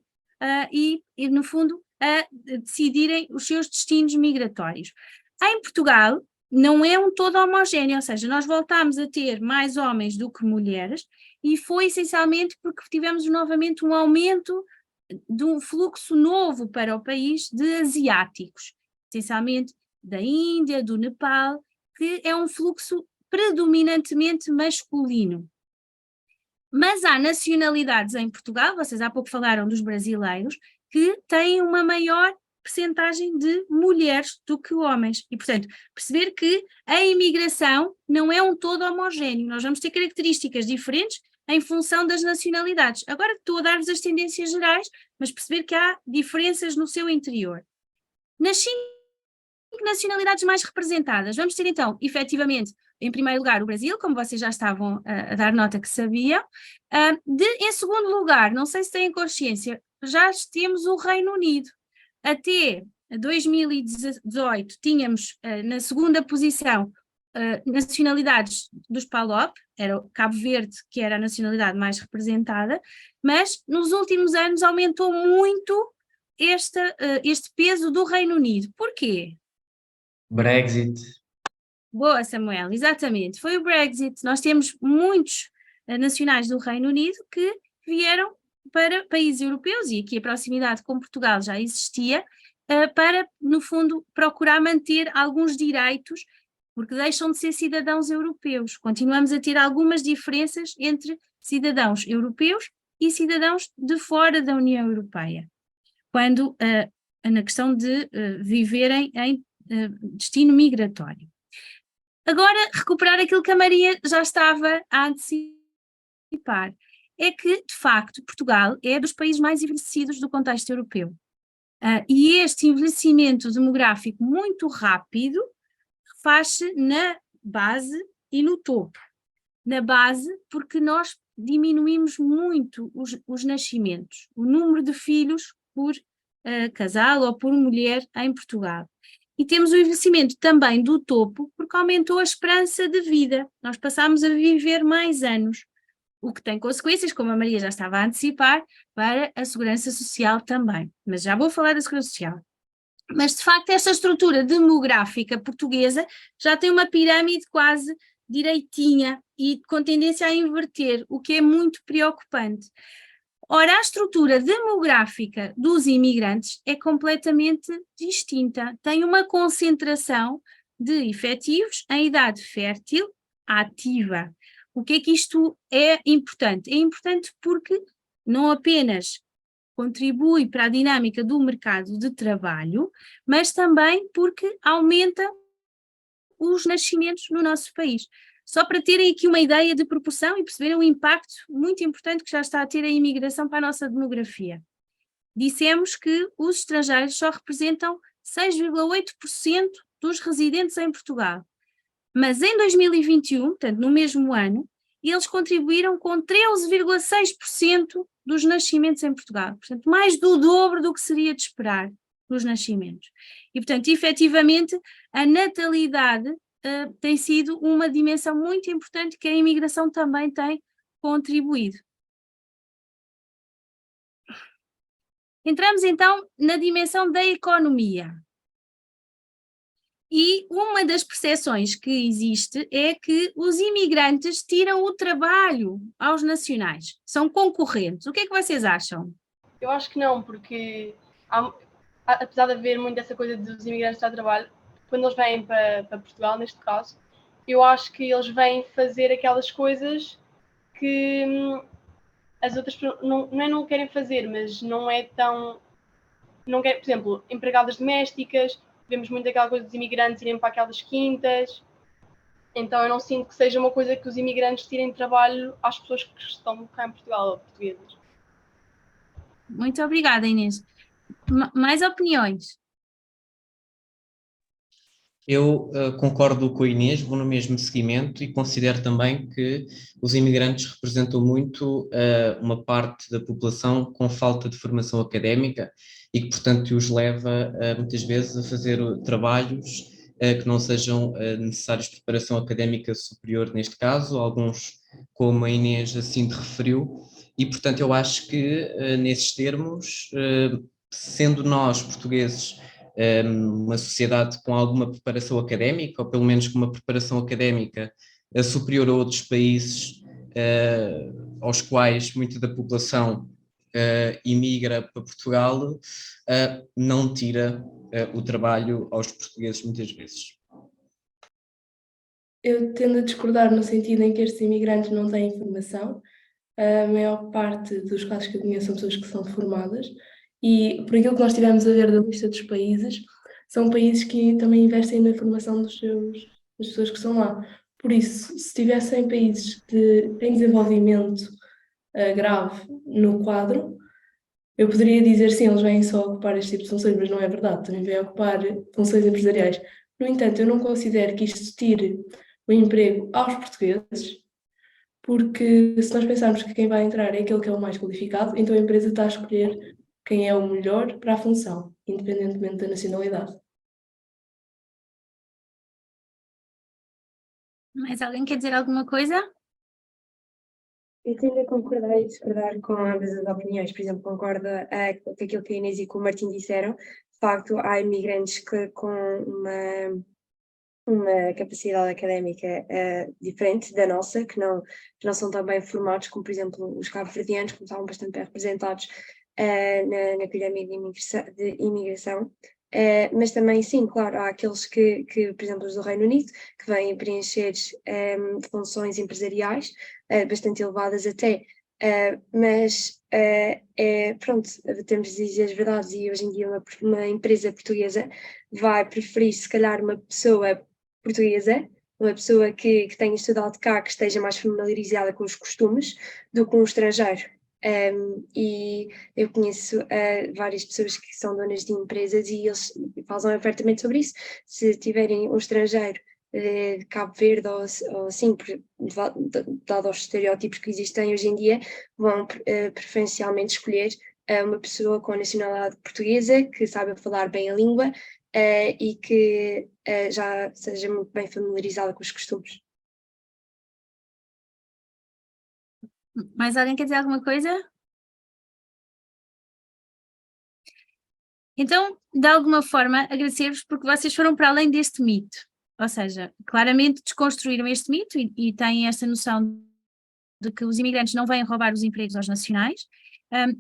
e, no fundo, a decidirem os seus destinos migratórios. Em Portugal, não é um todo homogéneo, ou seja, nós voltámos a ter mais homens do que mulheres, e foi essencialmente porque tivemos novamente um aumento de um fluxo novo para o país de asiáticos, essencialmente da Índia, do Nepal, que é um fluxo predominantemente masculino. Mas há nacionalidades em Portugal, vocês há pouco falaram dos brasileiros, que têm uma maior percentagem de mulheres do que homens. E, portanto, perceber que a imigração não é um todo homogéneo. Nós vamos ter características diferentes em função das nacionalidades. Agora estou a dar-vos as tendências gerais, mas perceber que há diferenças no seu interior. Nas 5 nacionalidades mais representadas, vamos ter então, efetivamente, em primeiro lugar o Brasil, como vocês já estavam a dar nota que sabiam. Em segundo lugar, não sei se têm consciência, já temos o Reino Unido. Até 2018 tínhamos na segunda posição nacionalidades dos PALOP, era o Cabo Verde que era a nacionalidade mais representada, mas nos últimos anos aumentou muito este peso do Reino Unido. Porquê? Brexit. Boa, Samuel, exatamente, foi o Brexit. Nós temos muitos nacionais do Reino Unido que vieram para países europeus, e aqui a proximidade com Portugal já existia, para, no fundo, procurar manter alguns direitos, porque deixam de ser cidadãos europeus. Continuamos a ter algumas diferenças entre cidadãos europeus e cidadãos de fora da União Europeia, quando na questão de viverem em destino migratório. Agora, recuperar aquilo que a Maria já estava a antecipar, é que, de facto, Portugal é dos países mais envelhecidos do contexto europeu. E este envelhecimento demográfico muito rápido faz-se na base e no topo. Na base, porque nós diminuímos muito os nascimentos, o número de filhos por casal ou por mulher em Portugal. E temos o envelhecimento também do topo, porque aumentou a esperança de vida. Nós passamos a viver mais anos, o que tem consequências, como a Maria já estava a antecipar, para a segurança social também. Mas já vou falar da segurança social. Mas, de facto, esta estrutura demográfica portuguesa já tem uma pirâmide quase direitinha e com tendência a inverter, o que é muito preocupante. Ora, a estrutura demográfica dos imigrantes é completamente distinta. Tem uma concentração de efetivos em idade fértil ativa. O que é que isto é importante? É importante porque não apenas contribui para a dinâmica do mercado de trabalho, mas também porque aumenta os nascimentos no nosso país. Só para terem aqui uma ideia de proporção e perceberem o impacto muito importante que já está a ter a imigração para a nossa demografia. Dissemos que os estrangeiros só representam 6,8% dos residentes em Portugal. Mas em 2021, portanto no mesmo ano, eles contribuíram com 13,6% dos nascimentos em Portugal. Portanto, mais do dobro do que seria de esperar dos nascimentos. E, portanto, efetivamente, a natalidade tem sido uma dimensão muito importante que a imigração também tem contribuído. Entramos então na dimensão da economia. E uma das percepções que existe é que os imigrantes tiram o trabalho aos nacionais, são concorrentes. O que é que vocês acham? Eu acho que não, porque apesar de haver muito essa coisa dos imigrantes dar trabalho, quando eles vêm para Portugal, neste caso, eu acho que eles vêm fazer aquelas coisas que as outras pessoas não querem fazer, mas não é tão... Não quer, por exemplo, empregadas domésticas, vemos muito aquela coisa dos imigrantes irem para aquelas quintas, então eu não sinto que seja uma coisa que os imigrantes tirem trabalho às pessoas que estão cá em Portugal, ou portuguesas. Muito obrigada, Inês. Mais opiniões? Eu concordo com a Inês, vou no mesmo seguimento e considero também que os imigrantes representam muito uma parte da população com falta de formação académica e que, portanto, os leva muitas vezes a fazer trabalhos que não sejam necessários de preparação académica superior neste caso, alguns como a Inês assim te referiu, e portanto eu acho que nesses termos, sendo nós portugueses uma sociedade com alguma preparação académica, ou pelo menos com uma preparação académica superior a outros países aos quais muita da população imigra para Portugal, não tira o trabalho aos portugueses muitas vezes. Eu tendo a discordar no sentido em que estes imigrantes não têm formação. A maior parte dos casos que eu conheço são pessoas que são formadas e, por aquilo que nós tivemos a ver da lista dos países, são países que também investem na formação das pessoas que estão lá. Por isso, se tivessem países em desenvolvimento grave no quadro, eu poderia dizer sim, eles vêm só ocupar este tipo de funções, mas não é verdade, também vêm ocupar funções empresariais. No entanto, eu não considero que isto tire o emprego aos portugueses, porque se nós pensarmos que quem vai entrar é aquele que é o mais qualificado, então a empresa está a escolher quem é o melhor para a função, independentemente da nacionalidade. Mais alguém quer dizer alguma coisa? Eu tendo a concordar e discordar com ambas as opiniões. Por exemplo, concordo com aquilo que a Inês e com o Martim disseram. De facto, há imigrantes que com uma capacidade académica diferente da nossa, que não são tão bem formados, como por exemplo os cabo-verdianos, que estavam bastante bem representados na pirâmide de imigração. Mas também, sim, claro, há aqueles que, por exemplo, os do Reino Unido, que vêm preencher funções empresariais bastante elevadas até, mas pronto, temos de dizer as verdades, e hoje em dia uma empresa portuguesa vai preferir, se calhar, uma pessoa portuguesa, uma pessoa que tenha estudado cá, que esteja mais familiarizada com os costumes, do que um estrangeiro. E eu conheço várias pessoas que são donas de empresas e eles falam abertamente sobre isso. Se tiverem um estrangeiro de Cabo Verde ou assim, dado aos estereótipos que existem hoje em dia, vão preferencialmente escolher uma pessoa com a nacionalidade portuguesa, que saiba falar bem a língua e que já seja muito bem familiarizada com os costumes. Mais alguém quer dizer alguma coisa? Então, de alguma forma, agradecer-vos porque vocês foram para além deste mito. Ou seja, claramente desconstruíram este mito e têm esta noção de que os imigrantes não vêm roubar os empregos aos nacionais,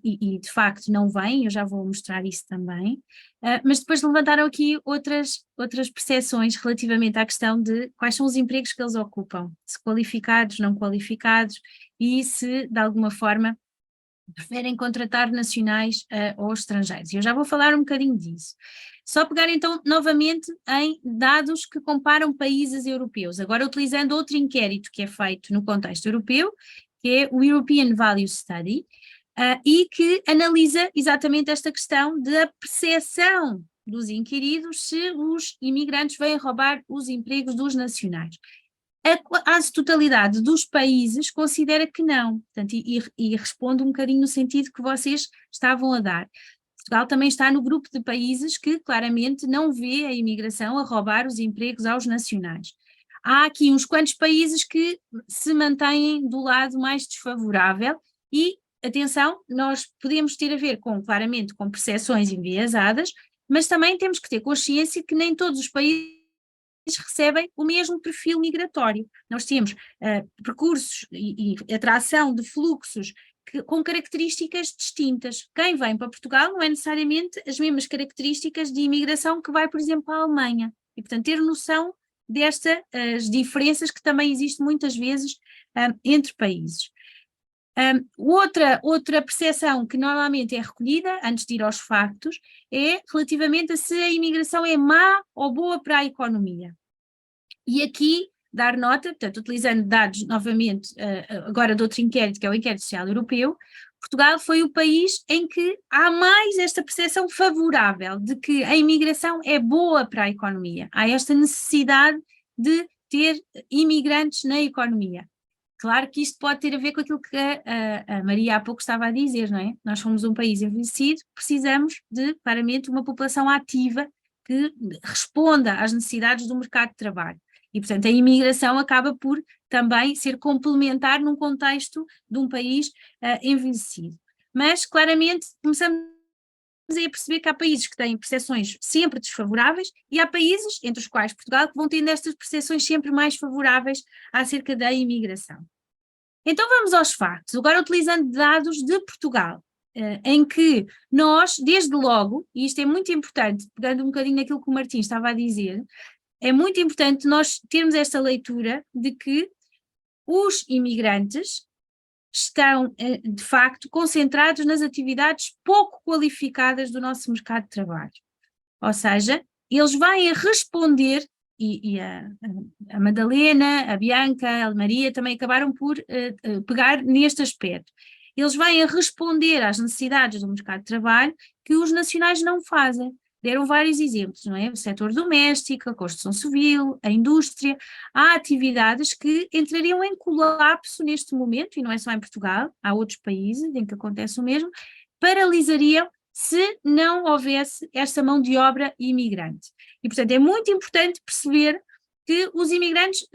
e de facto não vêm, eu já vou mostrar isso também, mas depois levantaram aqui outras percepções relativamente à questão de quais são os empregos que eles ocupam, se qualificados, não qualificados, e se de alguma forma preferem contratar nacionais ou estrangeiros. E eu já vou falar um bocadinho disso. Só pegar então novamente em dados que comparam países europeus, agora utilizando outro inquérito que é feito no contexto europeu, que é o European Value Study, e que analisa exatamente esta questão da percepção dos inquiridos se os imigrantes vêm roubar os empregos dos nacionais. A quase totalidade dos países considera que não, portanto, e responde um bocadinho no sentido que vocês estavam a dar. Portugal também está no grupo de países que claramente não vê a imigração a roubar os empregos aos nacionais. Há aqui uns quantos países que se mantêm do lado mais desfavorável e, atenção, nós podemos ter a ver claramente com percepções enviesadas, mas também temos que ter consciência que nem todos os países recebem o mesmo perfil migratório. Nós temos percursos e atração de fluxos com características distintas. Quem vem para Portugal não é necessariamente as mesmas características de imigração que vai, por exemplo, à Alemanha. E, portanto, ter noção destas diferenças que também existem muitas vezes entre países. Outra percepção que normalmente é recolhida, antes de ir aos factos, é relativamente a se a imigração é má ou boa para a economia. E aqui dar nota, portanto, utilizando dados novamente agora de outro inquérito, que é o Inquérito Social Europeu, Portugal foi o país em que há mais esta percepção favorável de que a imigração é boa para a economia. Há esta necessidade de ter imigrantes na economia. Claro que isto pode ter a ver com aquilo que a Maria há pouco estava a dizer, não é? Nós somos um país envelhecido, precisamos de, claramente, uma população ativa que responda às necessidades do mercado de trabalho. E, portanto, a imigração acaba por também ser complementar num contexto de um país envelhecido. Mas, claramente, começamos a perceber que há países que têm percepções sempre desfavoráveis e há países, entre os quais Portugal, que vão tendo estas percepções sempre mais favoráveis acerca da imigração. Então vamos aos factos, agora utilizando dados de Portugal, em que nós, desde logo, e isto é muito importante, pegando um bocadinho naquilo que o Martim estava a dizer, é muito importante nós termos esta leitura de que os imigrantes estão, de facto, concentrados nas atividades pouco qualificadas do nosso mercado de trabalho. Ou seja, eles vêm a responder, e a Madalena, a Bianca, a Maria também acabaram por pegar neste aspecto. Eles vêm a responder às necessidades do mercado de trabalho que os nacionais não fazem. Deram vários exemplos, não é? O setor doméstico, a construção civil, a indústria. Há atividades que entrariam em colapso neste momento, e não é só em Portugal, há outros países em que acontece o mesmo, paralisariam se não houvesse esta mão de obra imigrante. E, portanto, é muito importante perceber que os imigrantes,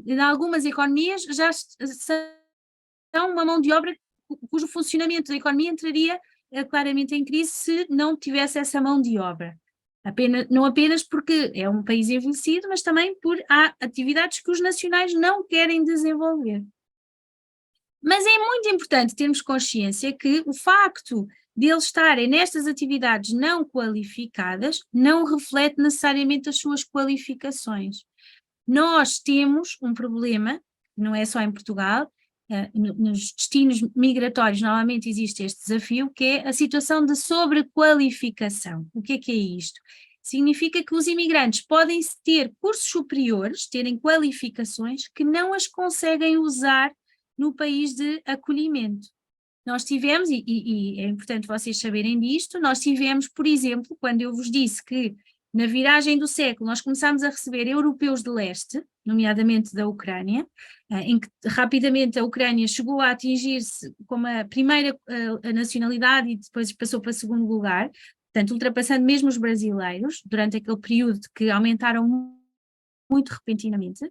em algumas economias, já são uma mão de obra cujo funcionamento da economia entraria claramente em crise se não tivesse essa mão de obra. Não apenas porque é um país envelhecido, mas também por há atividades que os nacionais não querem desenvolver. Mas é muito importante termos consciência que o facto de eles estarem nestas atividades não qualificadas não reflete necessariamente as suas qualificações. Nós temos um problema, não é só em Portugal, nos destinos migratórios normalmente existe este desafio, que é a situação de sobrequalificação. O que é isto? Significa que os imigrantes podem ter cursos superiores, terem qualificações que não as conseguem usar no país de acolhimento. Nós tivemos, e é importante vocês saberem disto, nós tivemos, por exemplo, quando eu vos disse que na viragem do século nós começámos a receber europeus de leste, nomeadamente da Ucrânia, em que rapidamente a Ucrânia chegou a atingir-se como a primeira nacionalidade e depois passou para segundo lugar, portanto ultrapassando mesmo os brasileiros, durante aquele período que aumentaram muito repentinamente.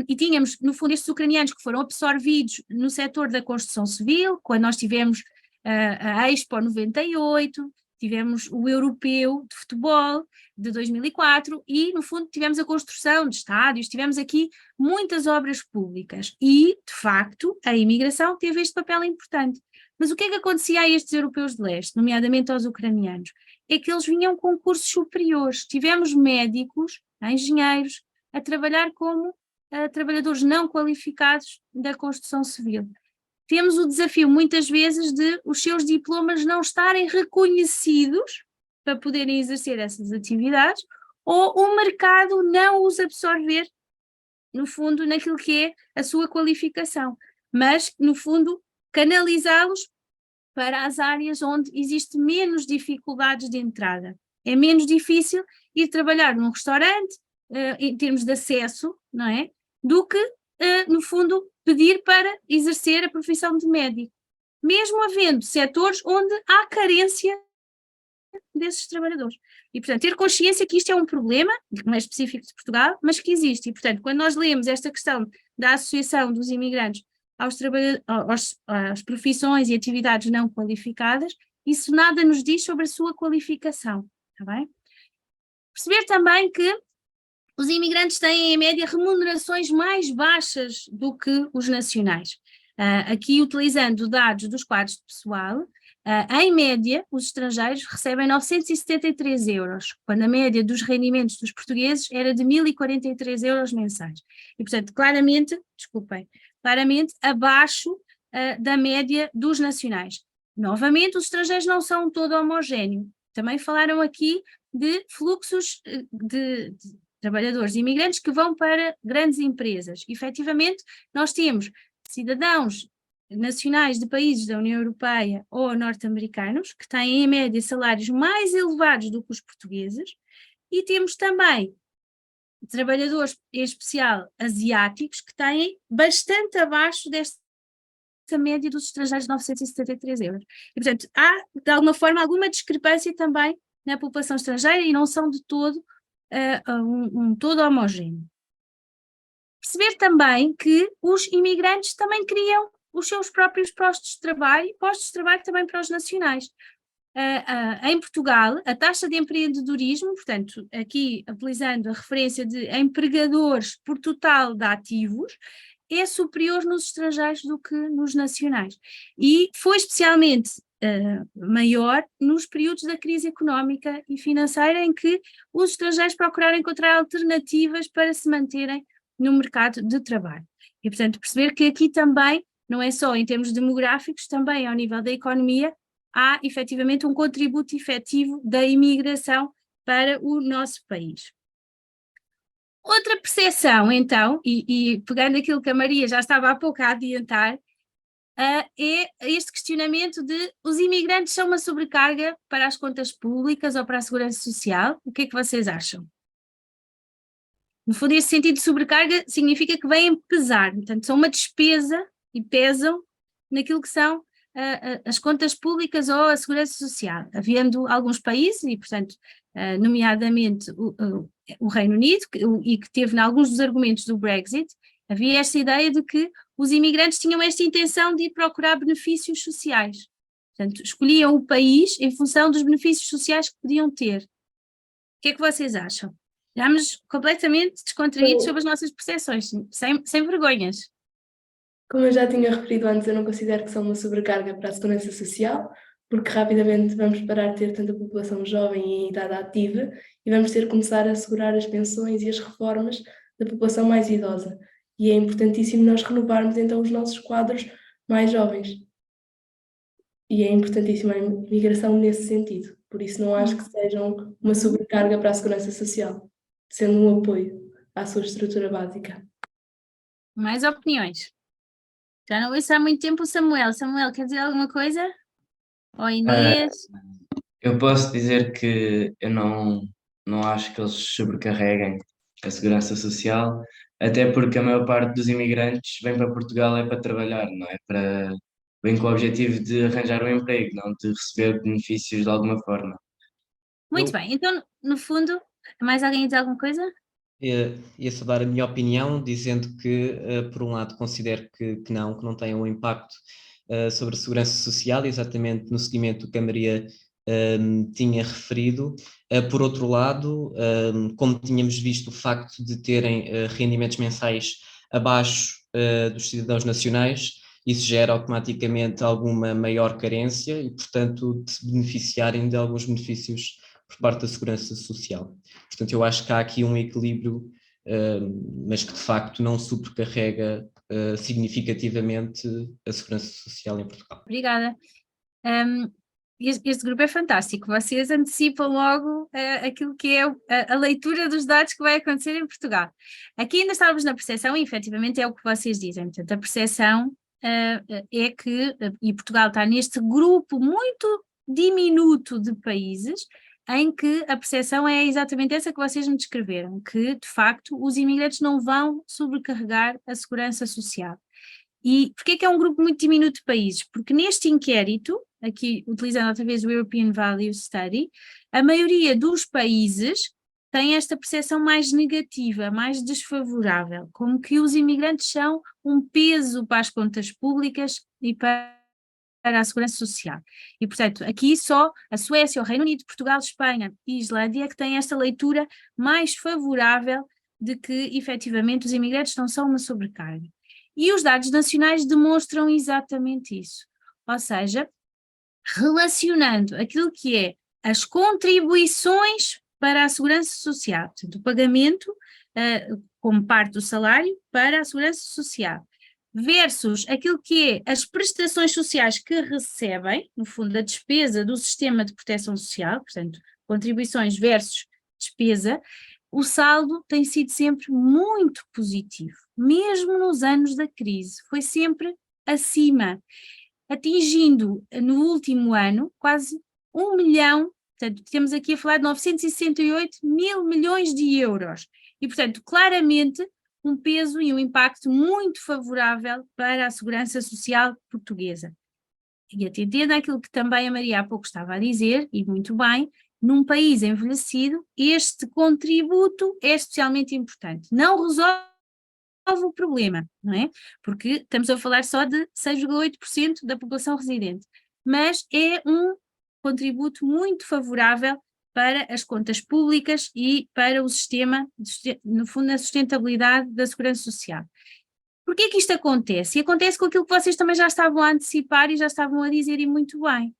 E tínhamos, no fundo, estes ucranianos que foram absorvidos no setor da construção civil, quando nós tivemos a Expo 98, tivemos o europeu de futebol de 2004 e, no fundo, tivemos a construção de estádios, tivemos aqui muitas obras públicas e, de facto, a imigração teve este papel importante. Mas o que é que acontecia a estes europeus de leste, nomeadamente aos ucranianos? É que eles vinham com cursos superiores. Tivemos médicos, engenheiros, a trabalhar como trabalhadores não qualificados da construção civil. Temos o desafio, muitas vezes, de os seus diplomas não estarem reconhecidos para poderem exercer essas atividades, ou o mercado não os absorver, no fundo, naquilo que é a sua qualificação, mas, no fundo, canalizá-los para as áreas onde existe menos dificuldades de entrada. É menos difícil ir trabalhar num restaurante, em termos de acesso, não é? Do que, no fundo, pedir para exercer a profissão de médico, mesmo havendo setores onde há carência desses trabalhadores. E, portanto, ter consciência que isto é um problema, que não é específico de Portugal, mas que existe. E, portanto, quando nós lemos esta questão da associação dos imigrantes às profissões e atividades não qualificadas, isso nada nos diz sobre a sua qualificação, está bem? Perceber também que os imigrantes têm, em média, remunerações mais baixas do que os nacionais. Aqui, utilizando dados dos quadros de pessoal, em média, os estrangeiros recebem 973 euros, quando a média dos rendimentos dos portugueses era de 1.043 euros mensais. E, portanto, claramente abaixo da média dos nacionais. Novamente, os estrangeiros não são todo homogéneo. Também falaram aqui de fluxos de trabalhadores imigrantes que vão para grandes empresas. Efetivamente, nós temos cidadãos nacionais de países da União Europeia ou norte-americanos, que têm em média salários mais elevados do que os portugueses, e temos também trabalhadores, em especial asiáticos, que têm bastante abaixo desta média dos estrangeiros de 973 euros. E, portanto, há, de alguma forma, alguma discrepância também na população estrangeira e não são de todo um todo homogéneo. Perceber também que os imigrantes também criam os seus próprios postos de trabalho e postos de trabalho também para os nacionais. Em Portugal, a taxa de empreendedorismo, portanto, aqui utilizando a referência de empregadores por total de ativos, é superior nos estrangeiros do que nos nacionais. E foi especialmente maior nos períodos da crise económica e financeira em que os estrangeiros procuraram encontrar alternativas para se manterem no mercado de trabalho. E, portanto, perceber que aqui também, não é só em termos demográficos, também ao nível da economia, há efetivamente um contributo efetivo da imigração para o nosso país. Outra percepção, então, e pegando aquilo que a Maria já estava há pouco a adiantar, é este questionamento de os imigrantes são uma sobrecarga para as contas públicas ou para a segurança social? O que é que vocês acham? No fundo, esse sentido de sobrecarga significa que vêm pesar, portanto, são uma despesa e pesam naquilo que são as contas públicas ou a segurança social, havendo alguns países, e portanto, nomeadamente o Reino Unido, e que teve em alguns dos argumentos do Brexit, havia esta ideia de que os imigrantes tinham esta intenção de ir procurar benefícios sociais. Portanto, escolhiam o país em função dos benefícios sociais que podiam ter. O que é que vocês acham? Estamos completamente descontraídos sobre as nossas percepções, sem vergonhas. Como eu já tinha referido antes, eu não considero que são uma sobrecarga para a segurança social, porque rapidamente vamos parar de ter tanta população jovem e em idade ativa e vamos ter que começar a assegurar as pensões e as reformas da população mais idosa. E é importantíssimo nós renovarmos então os nossos quadros mais jovens. E é importantíssima a imigração nesse sentido. Por isso não acho que sejam uma sobrecarga para a segurança social, sendo um apoio à sua estrutura básica. Mais opiniões? Já não ouço há muito tempo o Samuel. Samuel, quer dizer alguma coisa? Ou Inês? Eu posso dizer que eu não acho que eles sobrecarreguem a segurança social, até porque a maior parte dos imigrantes vem para Portugal é para trabalhar, não é vem com o objetivo de arranjar um emprego, não de receber benefícios de alguma forma. Muito bem, então, no fundo, mais alguém diz alguma coisa? Ia só dar a minha opinião, dizendo que, por um lado, considero que não tem um impacto sobre a segurança social, exatamente no seguimento do que a Maria tinha referido. Por outro lado, como tínhamos visto o facto de terem rendimentos mensais abaixo dos cidadãos nacionais, isso gera automaticamente alguma maior carência e, portanto, de se beneficiarem de alguns benefícios por parte da segurança social. Portanto, eu acho que há aqui um equilíbrio, mas que de facto não sobrecarrega significativamente a segurança social em Portugal. Obrigada. Este grupo é fantástico, vocês antecipam logo aquilo que é a leitura dos dados que vai acontecer em Portugal. Aqui ainda estávamos na percepção e efetivamente é o que vocês dizem, portanto a percepção é que, e Portugal está neste grupo muito diminuto de países, em que a percepção é exatamente essa que vocês me descreveram, que de facto os imigrantes não vão sobrecarregar a segurança social. E porquê é que é um grupo muito diminuto de países? Porque neste inquérito, aqui utilizando outra vez o European Value Study, a maioria dos países tem esta percepção mais negativa, mais desfavorável, como que os imigrantes são um peso para as contas públicas e para a segurança social. E, portanto, aqui só a Suécia, o Reino Unido, Portugal, Espanha e Islândia que têm esta leitura mais favorável de que, efetivamente, os imigrantes não são uma sobrecarga. E os dados nacionais demonstram exatamente isso. Ou seja, relacionando aquilo que é as contribuições para a segurança social, portanto, o pagamento como parte do salário para a segurança social, versus aquilo que é as prestações sociais que recebem, no fundo, a despesa do sistema de proteção social, portanto, contribuições versus despesa, o saldo tem sido sempre muito positivo, mesmo nos anos da crise, foi sempre acima, atingindo no último ano quase 1 milhão, portanto, temos aqui a falar de 968 mil milhões de euros, e, portanto, claramente um peso e um impacto muito favorável para a segurança social portuguesa. E atendendo àquilo que também a Maria há pouco estava a dizer, e muito bem, num país envelhecido, este contributo é especialmente importante. Não resolve o problema, não é? Porque estamos a falar só de 6,8% da população residente, mas é um contributo muito favorável para as contas públicas e para o sistema, no fundo, a sustentabilidade da segurança social. Porquê que isto acontece? E acontece com aquilo que vocês também já estavam a antecipar e já estavam a dizer, e muito bem.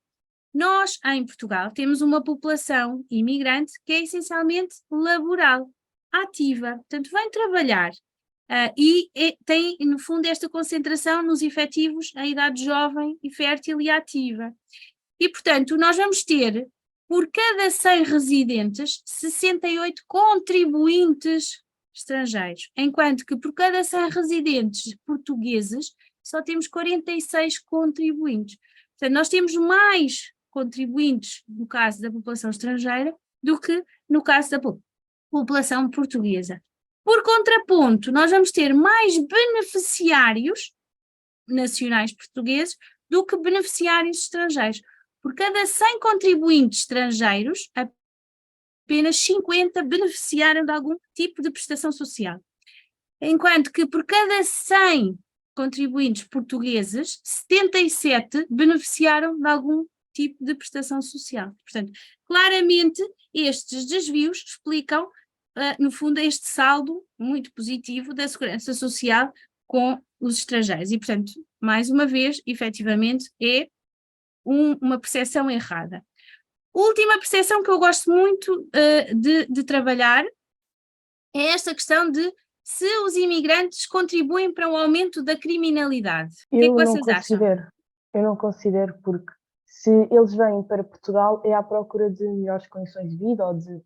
Nós, em Portugal, temos uma população imigrante que é essencialmente laboral, ativa, portanto vem trabalhar e tem, no fundo, esta concentração nos efetivos em idade jovem e fértil e ativa. E, portanto, nós vamos ter, por cada 100 residentes, 68 contribuintes estrangeiros, enquanto que por cada 100 residentes portugueses só temos 46 contribuintes. Portanto, nós temos mais contribuintes no caso da população estrangeira do que no caso da população portuguesa. Por contraponto, nós vamos ter mais beneficiários nacionais portugueses do que beneficiários estrangeiros. Por cada 100 contribuintes estrangeiros, apenas 50 beneficiaram de algum tipo de prestação social. Enquanto que por cada 100 contribuintes portugueses, 77 beneficiaram de algum tipo de prestação social. Portanto, claramente estes desvios explicam, no fundo, este saldo muito positivo da segurança social com os estrangeiros. E, portanto, mais uma vez, efetivamente, é uma percepção errada. Última percepção que eu gosto muito de trabalhar é esta questão de se os imigrantes contribuem para o aumento da criminalidade. O que é que vocês acham? Eu não considero, porque se eles vêm para Portugal é à procura de melhores condições de vida ou de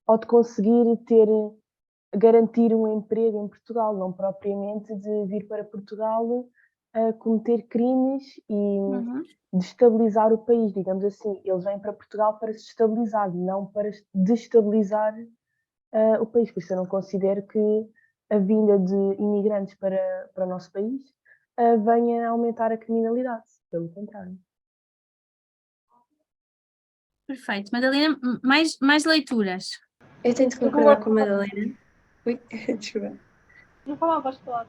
ou de conseguir garantir um emprego em Portugal, não propriamente de vir para Portugal cometer crimes e destabilizar o país, digamos assim. Eles vêm para Portugal para se estabilizar, não para destabilizar o país. Por isso eu não considero que a vinda de imigrantes para o nosso país venha a aumentar a criminalidade, pelo contrário. Perfeito. Madalena, mais leituras. Eu tento concordar com a Madalena. Ui, desculpa. Não vais falar.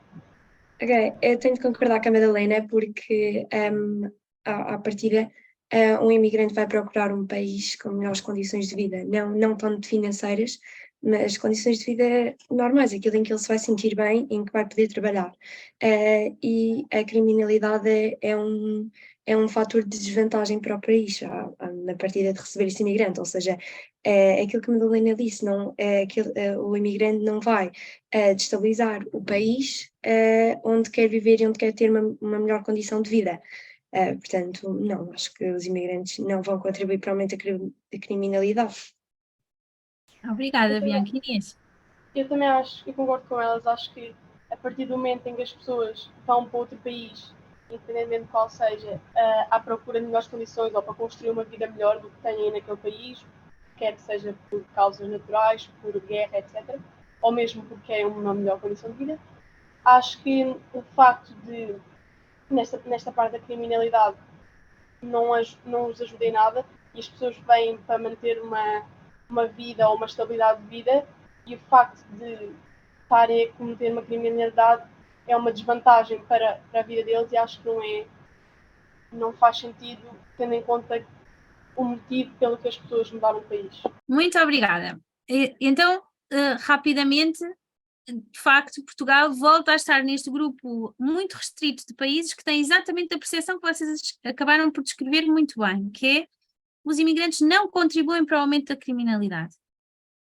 Ok, eu tenho de concordar com a Madalena porque, à partida, um imigrante vai procurar um país com melhores condições de vida, não tanto financeiras, mas condições de vida normais, aquilo em que ele se vai sentir bem, em que vai poder trabalhar. E a criminalidade é um fator de desvantagem para o país, na partida de receber esse imigrante, ou seja, aquilo que a Madalena disse, o imigrante não vai destabilizar o país onde quer viver e onde quer ter uma melhor condição de vida. Portanto, não, acho que os imigrantes não vão contribuir para o aumento da criminalidade. Obrigada, Bianca. Inês. Eu também acho, eu concordo com elas, acho que a partir do momento em que as pessoas vão para outro país, independentemente de qual seja, à procura de melhores condições ou para construir uma vida melhor do que têm naquele país, quer que seja por causas naturais, por guerra, etc., ou mesmo porque querem uma melhor condição de vida, acho que o facto de, nesta parte da criminalidade, não os ajuda em nada e as pessoas vêm para manter uma vida ou uma estabilidade de vida, e o facto de estarem a cometer uma criminalidade é uma desvantagem para a vida deles, e acho que não faz sentido, tendo em conta o motivo pelo que as pessoas mudaram o país. Muito obrigada. Então, rapidamente, de facto, Portugal volta a estar neste grupo muito restrito de países que têm exatamente a percepção que vocês acabaram por descrever muito bem, que é os imigrantes não contribuem para o aumento da criminalidade.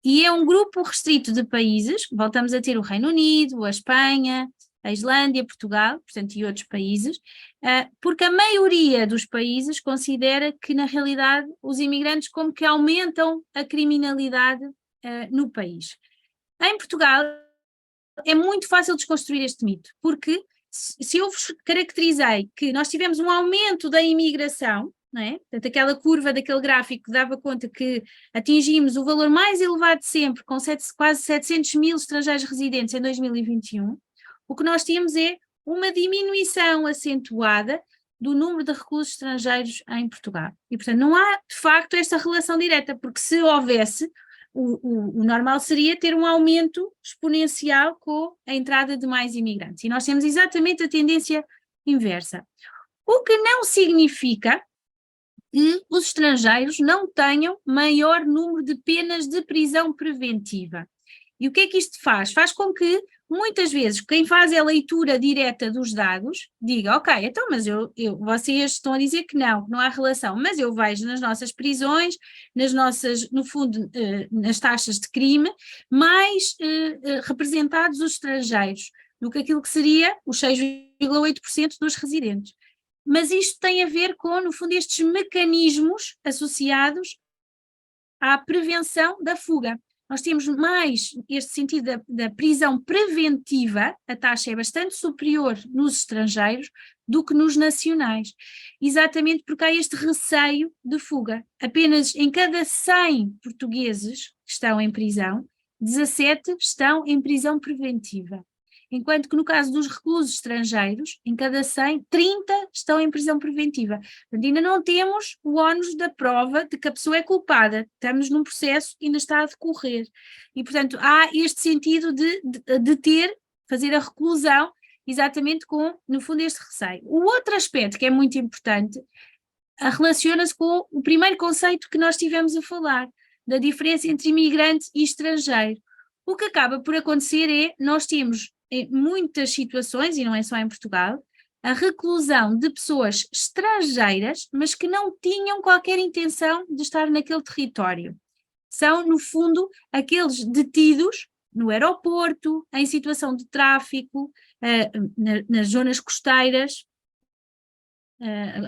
E é um grupo restrito de países, voltamos a ter o Reino Unido, a Espanha, a Islândia, Portugal, portanto, e outros países, porque a maioria dos países considera que, na realidade, os imigrantes como que aumentam a criminalidade no país. Em Portugal, é muito fácil desconstruir este mito, porque se eu vos caracterizei que nós tivemos um aumento da imigração, não é? Portanto, aquela curva daquele gráfico dava conta que atingimos o valor mais elevado de sempre, com quase 700 mil estrangeiros residentes em 2021, o que nós temos é uma diminuição acentuada do número de reclusos estrangeiros em Portugal. E, portanto, não há, de facto, esta relação direta, porque se houvesse, o normal seria ter um aumento exponencial com a entrada de mais imigrantes. E nós temos exatamente a tendência inversa. O que não significa que os estrangeiros não tenham maior número de penas de prisão preventiva. E o que é que isto faz? Faz com que, muitas vezes, quem faz a leitura direta dos dados, diga, ok, então, mas vocês estão a dizer que não há relação, mas eu vejo nas nossas prisões, no fundo, nas taxas de crime, mais representados os estrangeiros do que aquilo que seria os 6,8% dos residentes. Mas isto tem a ver com, no fundo, estes mecanismos associados à prevenção da fuga. Nós temos mais este sentido da prisão preventiva, a taxa é bastante superior nos estrangeiros do que nos nacionais, exatamente porque há este receio de fuga. Apenas em cada 100 portugueses que estão em prisão, 17 estão em prisão preventiva. Enquanto que no caso dos reclusos estrangeiros, em cada 100, 30 estão em prisão preventiva. Portanto, ainda não temos o ónus da prova de que a pessoa é culpada, estamos num processo que ainda está a decorrer. E, portanto, há este sentido de fazer a reclusão exatamente com, no fundo, este receio. O outro aspecto que é muito importante relaciona-se com o primeiro conceito que nós tivemos a falar, da diferença entre imigrante e estrangeiro. O que acaba por acontecer é, nós temos em muitas situações, e não é só em Portugal, a reclusão de pessoas estrangeiras, mas que não tinham qualquer intenção de estar naquele território. São, no fundo, aqueles detidos no aeroporto, em situação de tráfico, nas zonas costeiras.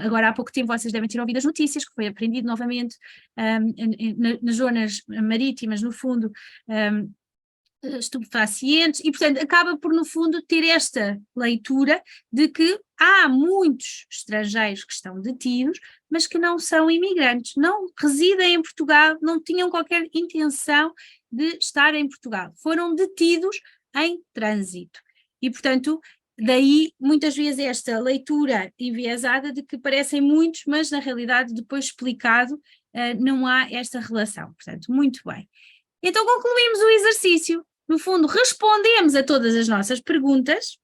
Agora há pouco tempo vocês devem ter ouvido as notícias, que foi apreendido novamente nas zonas marítimas, no fundo, estupefacientes, e portanto acaba por no fundo ter esta leitura de que há muitos estrangeiros que estão detidos, mas que não são imigrantes, não residem em Portugal, não tinham qualquer intenção de estar em Portugal, foram detidos em trânsito, e portanto daí muitas vezes esta leitura enviesada de que parecem muitos, mas na realidade depois explicado não há esta relação, portanto muito bem. Então concluímos o exercício. No fundo, respondemos a todas as nossas perguntas,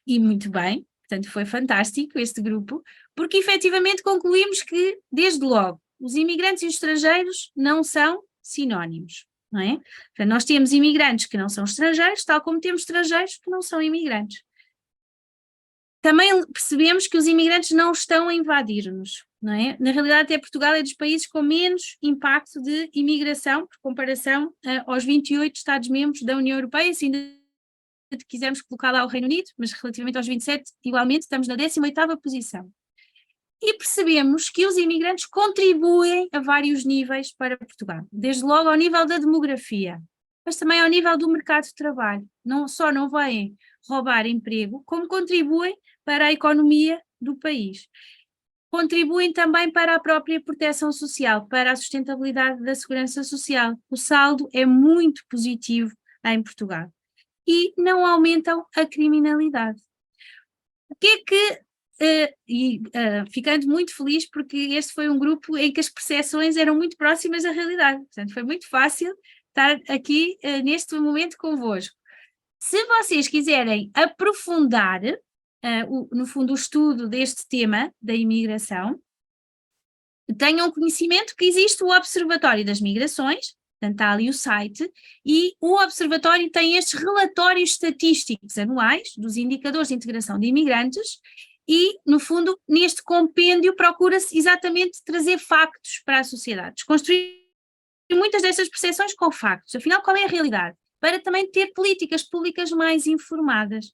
e muito bem, portanto foi fantástico este grupo, porque efetivamente concluímos que, desde logo, os imigrantes e os estrangeiros não são sinónimos, não é? Portanto, nós temos imigrantes que não são estrangeiros, tal como temos estrangeiros que não são imigrantes. Também percebemos que os imigrantes não estão a invadir-nos, não é? Na realidade, até Portugal é dos países com menos impacto de imigração, por comparação aos 28 Estados-membros da União Europeia, se ainda quisermos colocar lá o Reino Unido, mas relativamente aos 27, igualmente, estamos na 18ª posição. E percebemos que os imigrantes contribuem a vários níveis para Portugal, desde logo ao nível da demografia, mas também ao nível do mercado de trabalho. Não vêm roubar emprego, como contribuem para a economia do país. Contribuem também para a própria proteção social, para a sustentabilidade da segurança social. O saldo é muito positivo em Portugal. E não aumentam a criminalidade. O que é que... ficando muito feliz porque este foi um grupo em que as percepções eram muito próximas da realidade. Portanto, foi muito fácil estar aqui neste momento convosco. Se vocês quiserem aprofundar, no fundo, o estudo deste tema da imigração, tenham conhecimento que existe o Observatório das Migrações, portanto está ali o site, e o Observatório tem estes relatórios estatísticos anuais dos indicadores de integração de imigrantes e, no fundo, neste compêndio procura-se exatamente trazer factos para a sociedade, desconstruir muitas destas percepções com factos. Afinal, qual é a realidade? Para também ter políticas públicas mais informadas.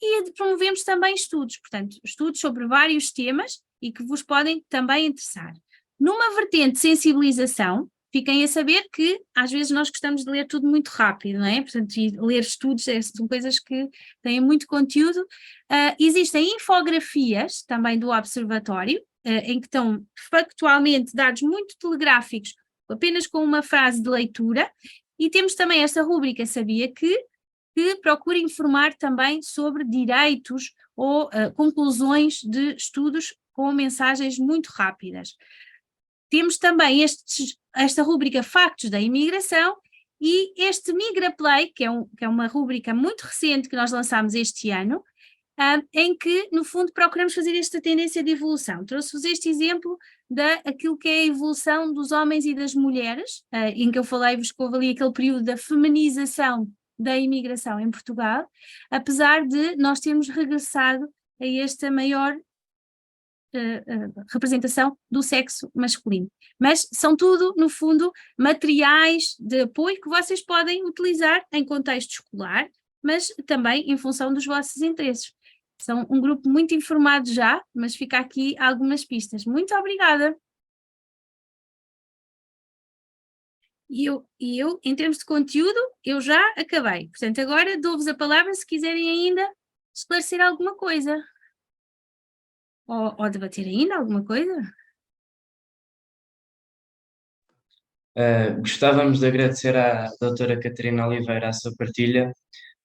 E promovemos também estudos, portanto, estudos sobre vários temas e que vos podem também interessar. Numa vertente de sensibilização, fiquem a saber que às vezes nós gostamos de ler tudo muito rápido, não é? Portanto, ler estudos são coisas que têm muito conteúdo. Existem infografias também do Observatório, em que estão factualmente dados muito telegráficos, apenas com uma frase de leitura, e temos também esta rúbrica Sabia que procura informar também sobre direitos ou conclusões de estudos com mensagens muito rápidas. Temos também esta rúbrica Factos da Imigração e este MigraPlay, que é uma rúbrica muito recente que nós lançámos este ano, em que, no fundo, procuramos fazer esta tendência de evolução. Trouxe-vos este exemplo daquilo que é a evolução dos homens e das mulheres, em que eu falei-vos que houve ali aquele período da feminização da imigração em Portugal, apesar de nós termos regressado a esta maior representação do sexo masculino. Mas são tudo, no fundo, materiais de apoio que vocês podem utilizar em contexto escolar, mas também em função dos vossos interesses. São um grupo muito informado já, mas fica aqui algumas pistas. Muito obrigada! E eu, em termos de conteúdo, eu já acabei. Portanto, agora dou-vos a palavra se quiserem ainda esclarecer alguma coisa. Ou debater ainda alguma coisa. Gostávamos de agradecer à doutora Catarina Oliveira a sua partilha,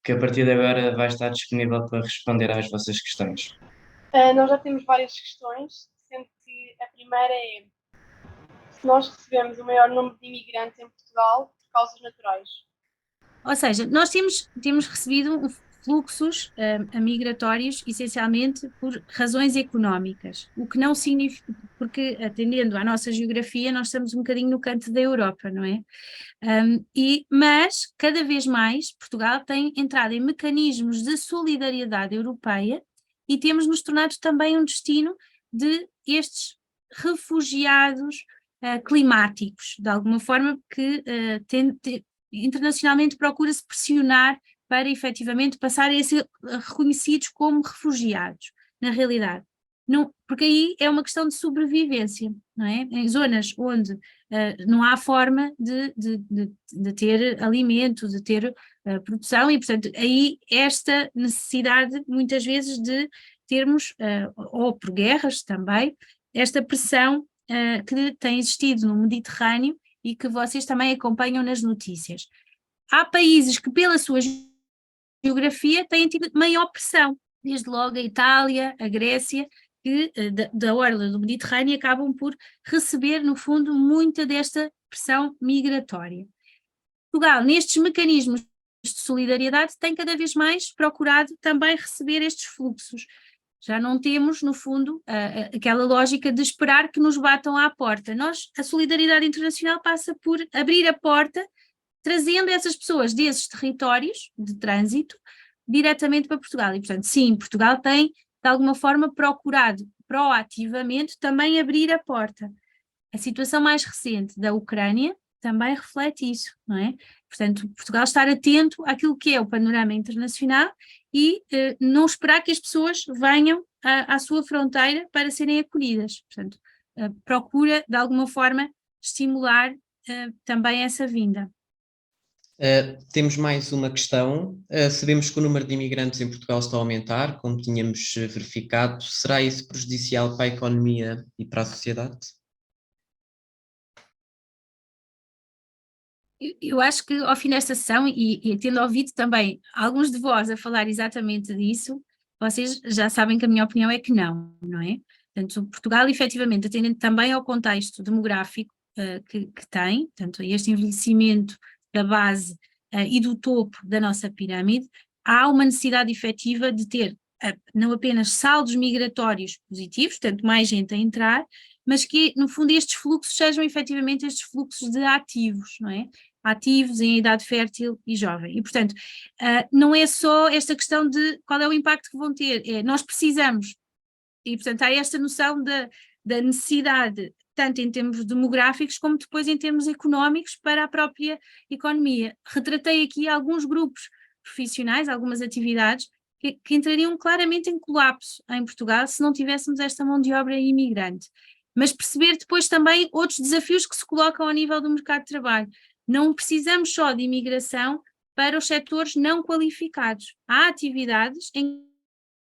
que a partir de agora vai estar disponível para responder às vossas questões. Nós já temos várias questões, sendo que a primeira é se nós recebemos o maior número de imigrantes em Portugal por causas naturais. Ou seja, nós temos recebido fluxos migratórios essencialmente por razões económicas, o que não significa, porque atendendo à nossa geografia nós estamos um bocadinho no canto da Europa, não é? Mas cada vez mais Portugal tem entrado em mecanismos de solidariedade europeia e temos nos tornado também um destino de estes refugiados climáticos, de alguma forma que internacionalmente procura-se pressionar para efetivamente passarem a ser reconhecidos como refugiados, na realidade. Não, porque aí é uma questão de sobrevivência, não é? Em zonas onde não há forma de ter alimento, de ter produção e, portanto, aí esta necessidade muitas vezes de termos, ou por guerras também, esta pressão que tem existido no Mediterrâneo e que vocês também acompanham nas notícias. Há países que, pela sua geografia, têm tido maior pressão, desde logo a Itália, a Grécia, que da orla do Mediterrâneo acabam por receber, no fundo, muita desta pressão migratória. Portugal, nestes mecanismos de solidariedade, tem cada vez mais procurado também receber estes fluxos. Já não temos, no fundo, aquela lógica de esperar que nos batam à porta. A solidariedade internacional passa por abrir a porta, trazendo essas pessoas desses territórios de trânsito diretamente para Portugal. E, portanto, sim, Portugal tem, de alguma forma, procurado proativamente também abrir a porta. A situação mais recente da Ucrânia também reflete isso, não é? Portanto, Portugal estar atento àquilo que é o panorama internacional e não esperar que as pessoas venham à sua fronteira para serem acolhidas. Portanto, procura, de alguma forma, estimular também essa vinda. Temos mais uma questão. Sabemos que o número de imigrantes em Portugal está a aumentar, como tínhamos verificado. Será isso prejudicial para a economia e para a sociedade? Eu acho que ao fim desta sessão, e tendo ouvido também alguns de vós a falar exatamente disso, vocês já sabem que a minha opinião é que não é? Portanto, Portugal, efetivamente, atendendo também ao contexto demográfico que tem, portanto, este envelhecimento da base e do topo da nossa pirâmide, há uma necessidade efetiva de ter não apenas saldos migratórios positivos, portanto, mais gente a entrar, mas que, no fundo, estes fluxos sejam efetivamente estes fluxos de ativos, não é? Ativos em idade fértil e jovem. E, portanto, não é só esta questão de qual é o impacto que vão ter, nós precisamos, e, portanto, há esta noção da necessidade, tanto em termos demográficos como depois em termos económicos para a própria economia. Retratei aqui alguns grupos profissionais, algumas atividades que entrariam claramente em colapso em Portugal se não tivéssemos esta mão de obra imigrante. Mas perceber depois também outros desafios que se colocam ao nível do mercado de trabalho. Não precisamos só de imigração para os setores não qualificados. Há atividades em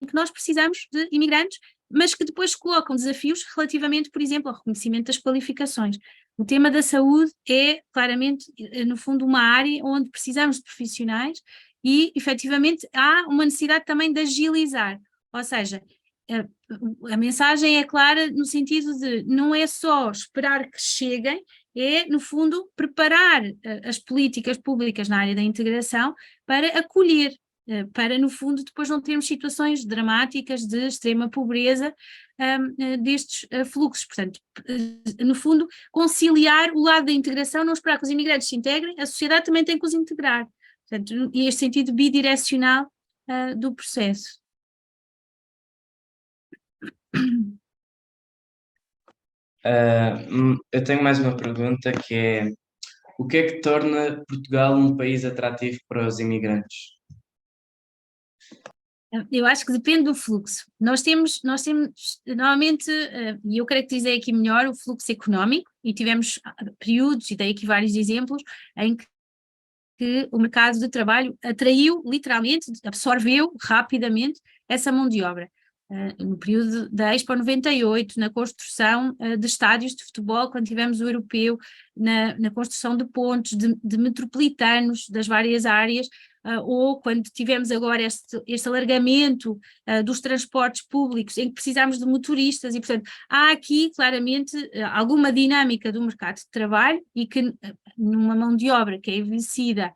que nós precisamos de imigrantes, mas que depois colocam desafios relativamente, por exemplo, ao reconhecimento das qualificações. O tema da saúde é claramente, no fundo, uma área onde precisamos de profissionais e, efetivamente, há uma necessidade também de agilizar, ou seja, a mensagem é clara no sentido de não é só esperar que cheguem, é, no fundo, preparar as políticas públicas na área da integração para acolher, para, no fundo, depois não termos situações dramáticas de extrema pobreza destes fluxos. Portanto, no fundo, conciliar o lado da integração, não esperar que os imigrantes se integrem, a sociedade também tem que os integrar. Portanto, e este sentido bidirecional do processo. Eu tenho mais uma pergunta que é: o que é que torna Portugal um país atrativo para os imigrantes? Eu acho que depende do fluxo. Nós temos normalmente, e eu caracterizei aqui melhor o fluxo económico, e tivemos períodos, e dei aqui vários exemplos, em que o mercado de trabalho atraiu, literalmente, absorveu rapidamente essa mão de obra. No período da Expo 98, na construção de estádios de futebol, quando tivemos o europeu, na construção de pontes, de metropolitanos das várias áreas, ou quando tivemos agora este alargamento dos transportes públicos, em que precisamos de motoristas, e, portanto, há aqui claramente alguma dinâmica do mercado de trabalho e que numa mão de obra que é envelhecida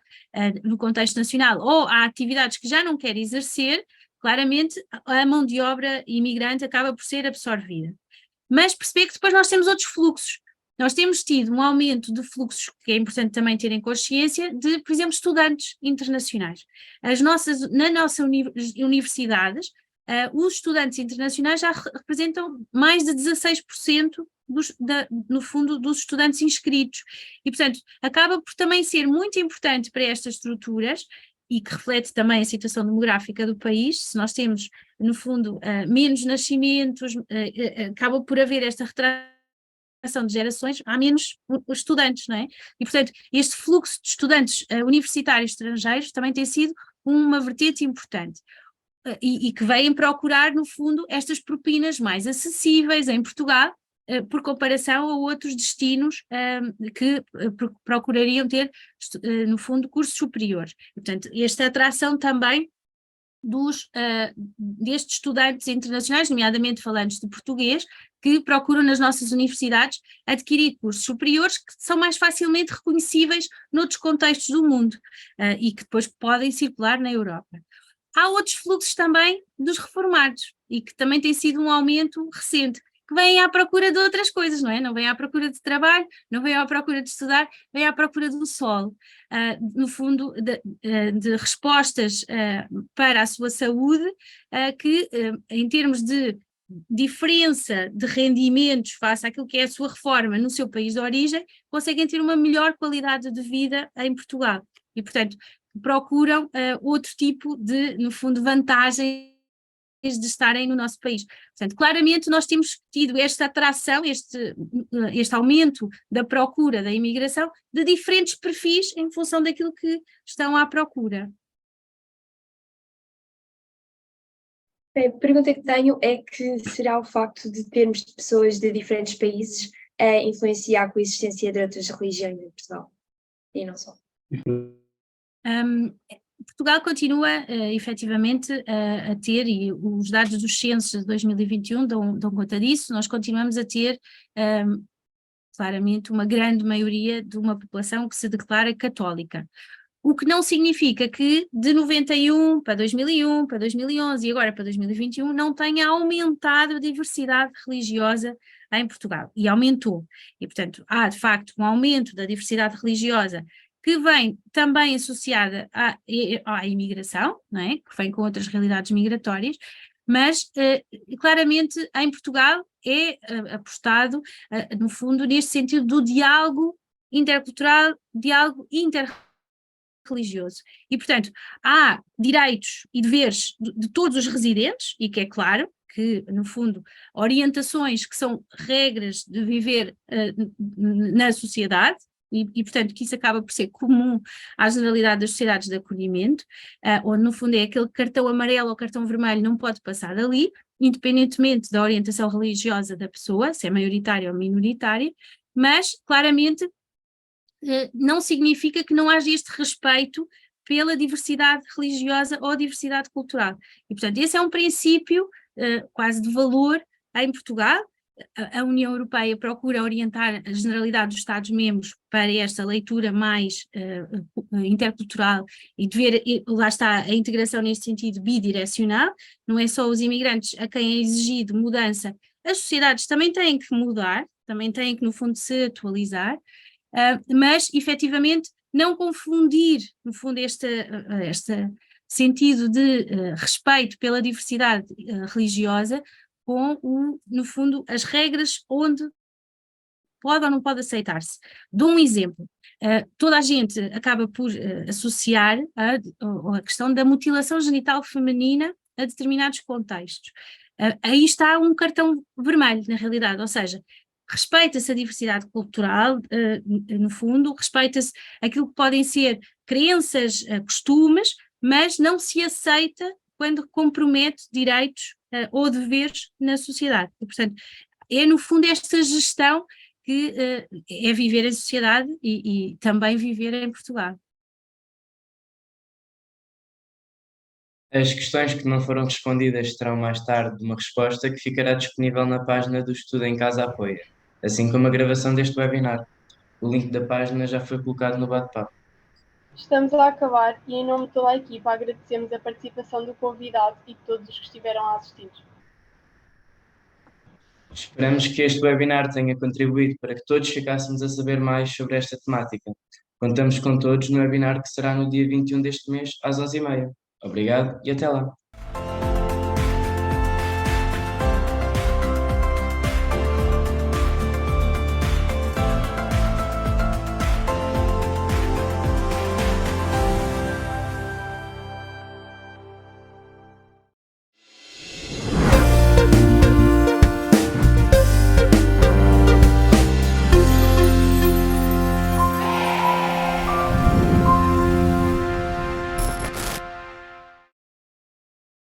no contexto nacional, ou há atividades que já não quer exercer, claramente a mão de obra imigrante acaba por ser absorvida. Mas perceber que depois nós temos outros fluxos. Nós temos tido um aumento de fluxos, que é importante também ter em consciência, de, por exemplo, estudantes internacionais. Nas nossas universidades, os estudantes internacionais já representam mais de 16% no fundo, dos estudantes inscritos. E, portanto, acaba por também ser muito importante para estas estruturas, e que reflete também a situação demográfica do país. Se nós temos, no fundo, menos nascimentos, acaba por haver esta retração de gerações, há menos estudantes, não é? E, portanto, este fluxo de estudantes universitários estrangeiros também tem sido uma vertente importante. E que vêm procurar, no fundo, estas propinas mais acessíveis em Portugal, por comparação a outros destinos que procurariam ter, no fundo, cursos superiores. Portanto, esta atração também destes estudantes internacionais, nomeadamente falantes de português, que procuram nas nossas universidades adquirir cursos superiores que são mais facilmente reconhecíveis noutros contextos do mundo e que depois podem circular na Europa. Há outros fluxos também dos reformados e que também tem sido um aumento recente, que vêm à procura de outras coisas, não é? Não vêm à procura de trabalho, não vêm à procura de estudar, vêm à procura do solo, no fundo, de respostas para a sua saúde, que em termos de diferença de rendimentos face àquilo que é a sua reforma no seu país de origem, conseguem ter uma melhor qualidade de vida em Portugal. E, portanto, procuram outro tipo de, no fundo, vantagens de estarem no nosso país. Portanto, claramente nós temos tido esta atração, este aumento da procura da imigração de diferentes perfis em função daquilo que estão à procura. A pergunta que tenho é que será o facto de termos pessoas de diferentes países a influenciar a coexistência de outras religiões em Portugal? E não só. Portugal continua efetivamente a ter, e os dados dos censos de 2021 dão conta disso, nós continuamos a ter claramente uma grande maioria de uma população que se declara católica. O que não significa que de 91 para 2001, para 2011 e agora para 2021 não tenha aumentado a diversidade religiosa em Portugal. E aumentou. E, portanto, há de facto um aumento da diversidade religiosa que vem também associada à imigração, não é? Que vem com outras realidades migratórias, mas claramente em Portugal é apostado, no fundo, neste sentido do diálogo intercultural, diálogo interreligioso. E, portanto, há direitos e deveres de todos os residentes, e que é claro que, no fundo, orientações que são regras de viver na sociedade, e, portanto, que isso acaba por ser comum à generalidade das sociedades de acolhimento, onde, no fundo, é aquele cartão amarelo ou cartão vermelho não pode passar dali, independentemente da orientação religiosa da pessoa, se é maioritária ou minoritária, mas, claramente, não significa que não haja este respeito pela diversidade religiosa ou diversidade cultural. E, portanto, esse é um princípio quase de valor em Portugal. A União Europeia procura orientar a generalidade dos Estados-membros para esta leitura mais intercultural e de ver, lá está, a integração neste sentido bidirecional, não é só os imigrantes a quem é exigido mudança, as sociedades também têm que mudar, também têm que, no fundo, se atualizar, mas, efetivamente, não confundir, no fundo, este sentido de respeito pela diversidade religiosa com, no fundo, as regras onde pode ou não pode aceitar-se. Dou um exemplo. Toda a gente acaba por associar a questão da mutilação genital feminina a determinados contextos. Aí está um cartão vermelho, na realidade, ou seja, respeita-se a diversidade cultural, no fundo, respeita-se aquilo que podem ser crenças, costumes, mas não se aceita quando compromete direitos ou deveres na sociedade. E, portanto, é no fundo esta gestão que é viver em sociedade e também viver em Portugal. As questões que não foram respondidas terão mais tarde uma resposta que ficará disponível na página do Estudo em Casa Apoia, assim como a gravação deste webinar. O link da página já foi colocado no bate-papo. Estamos a acabar e, em nome de toda a equipa, agradecemos a participação do convidado e de todos os que estiveram a assistir. Esperamos que este webinar tenha contribuído para que todos ficássemos a saber mais sobre esta temática. Contamos com todos no webinar que será no dia 21 deste mês, às 11h30. Obrigado e até lá!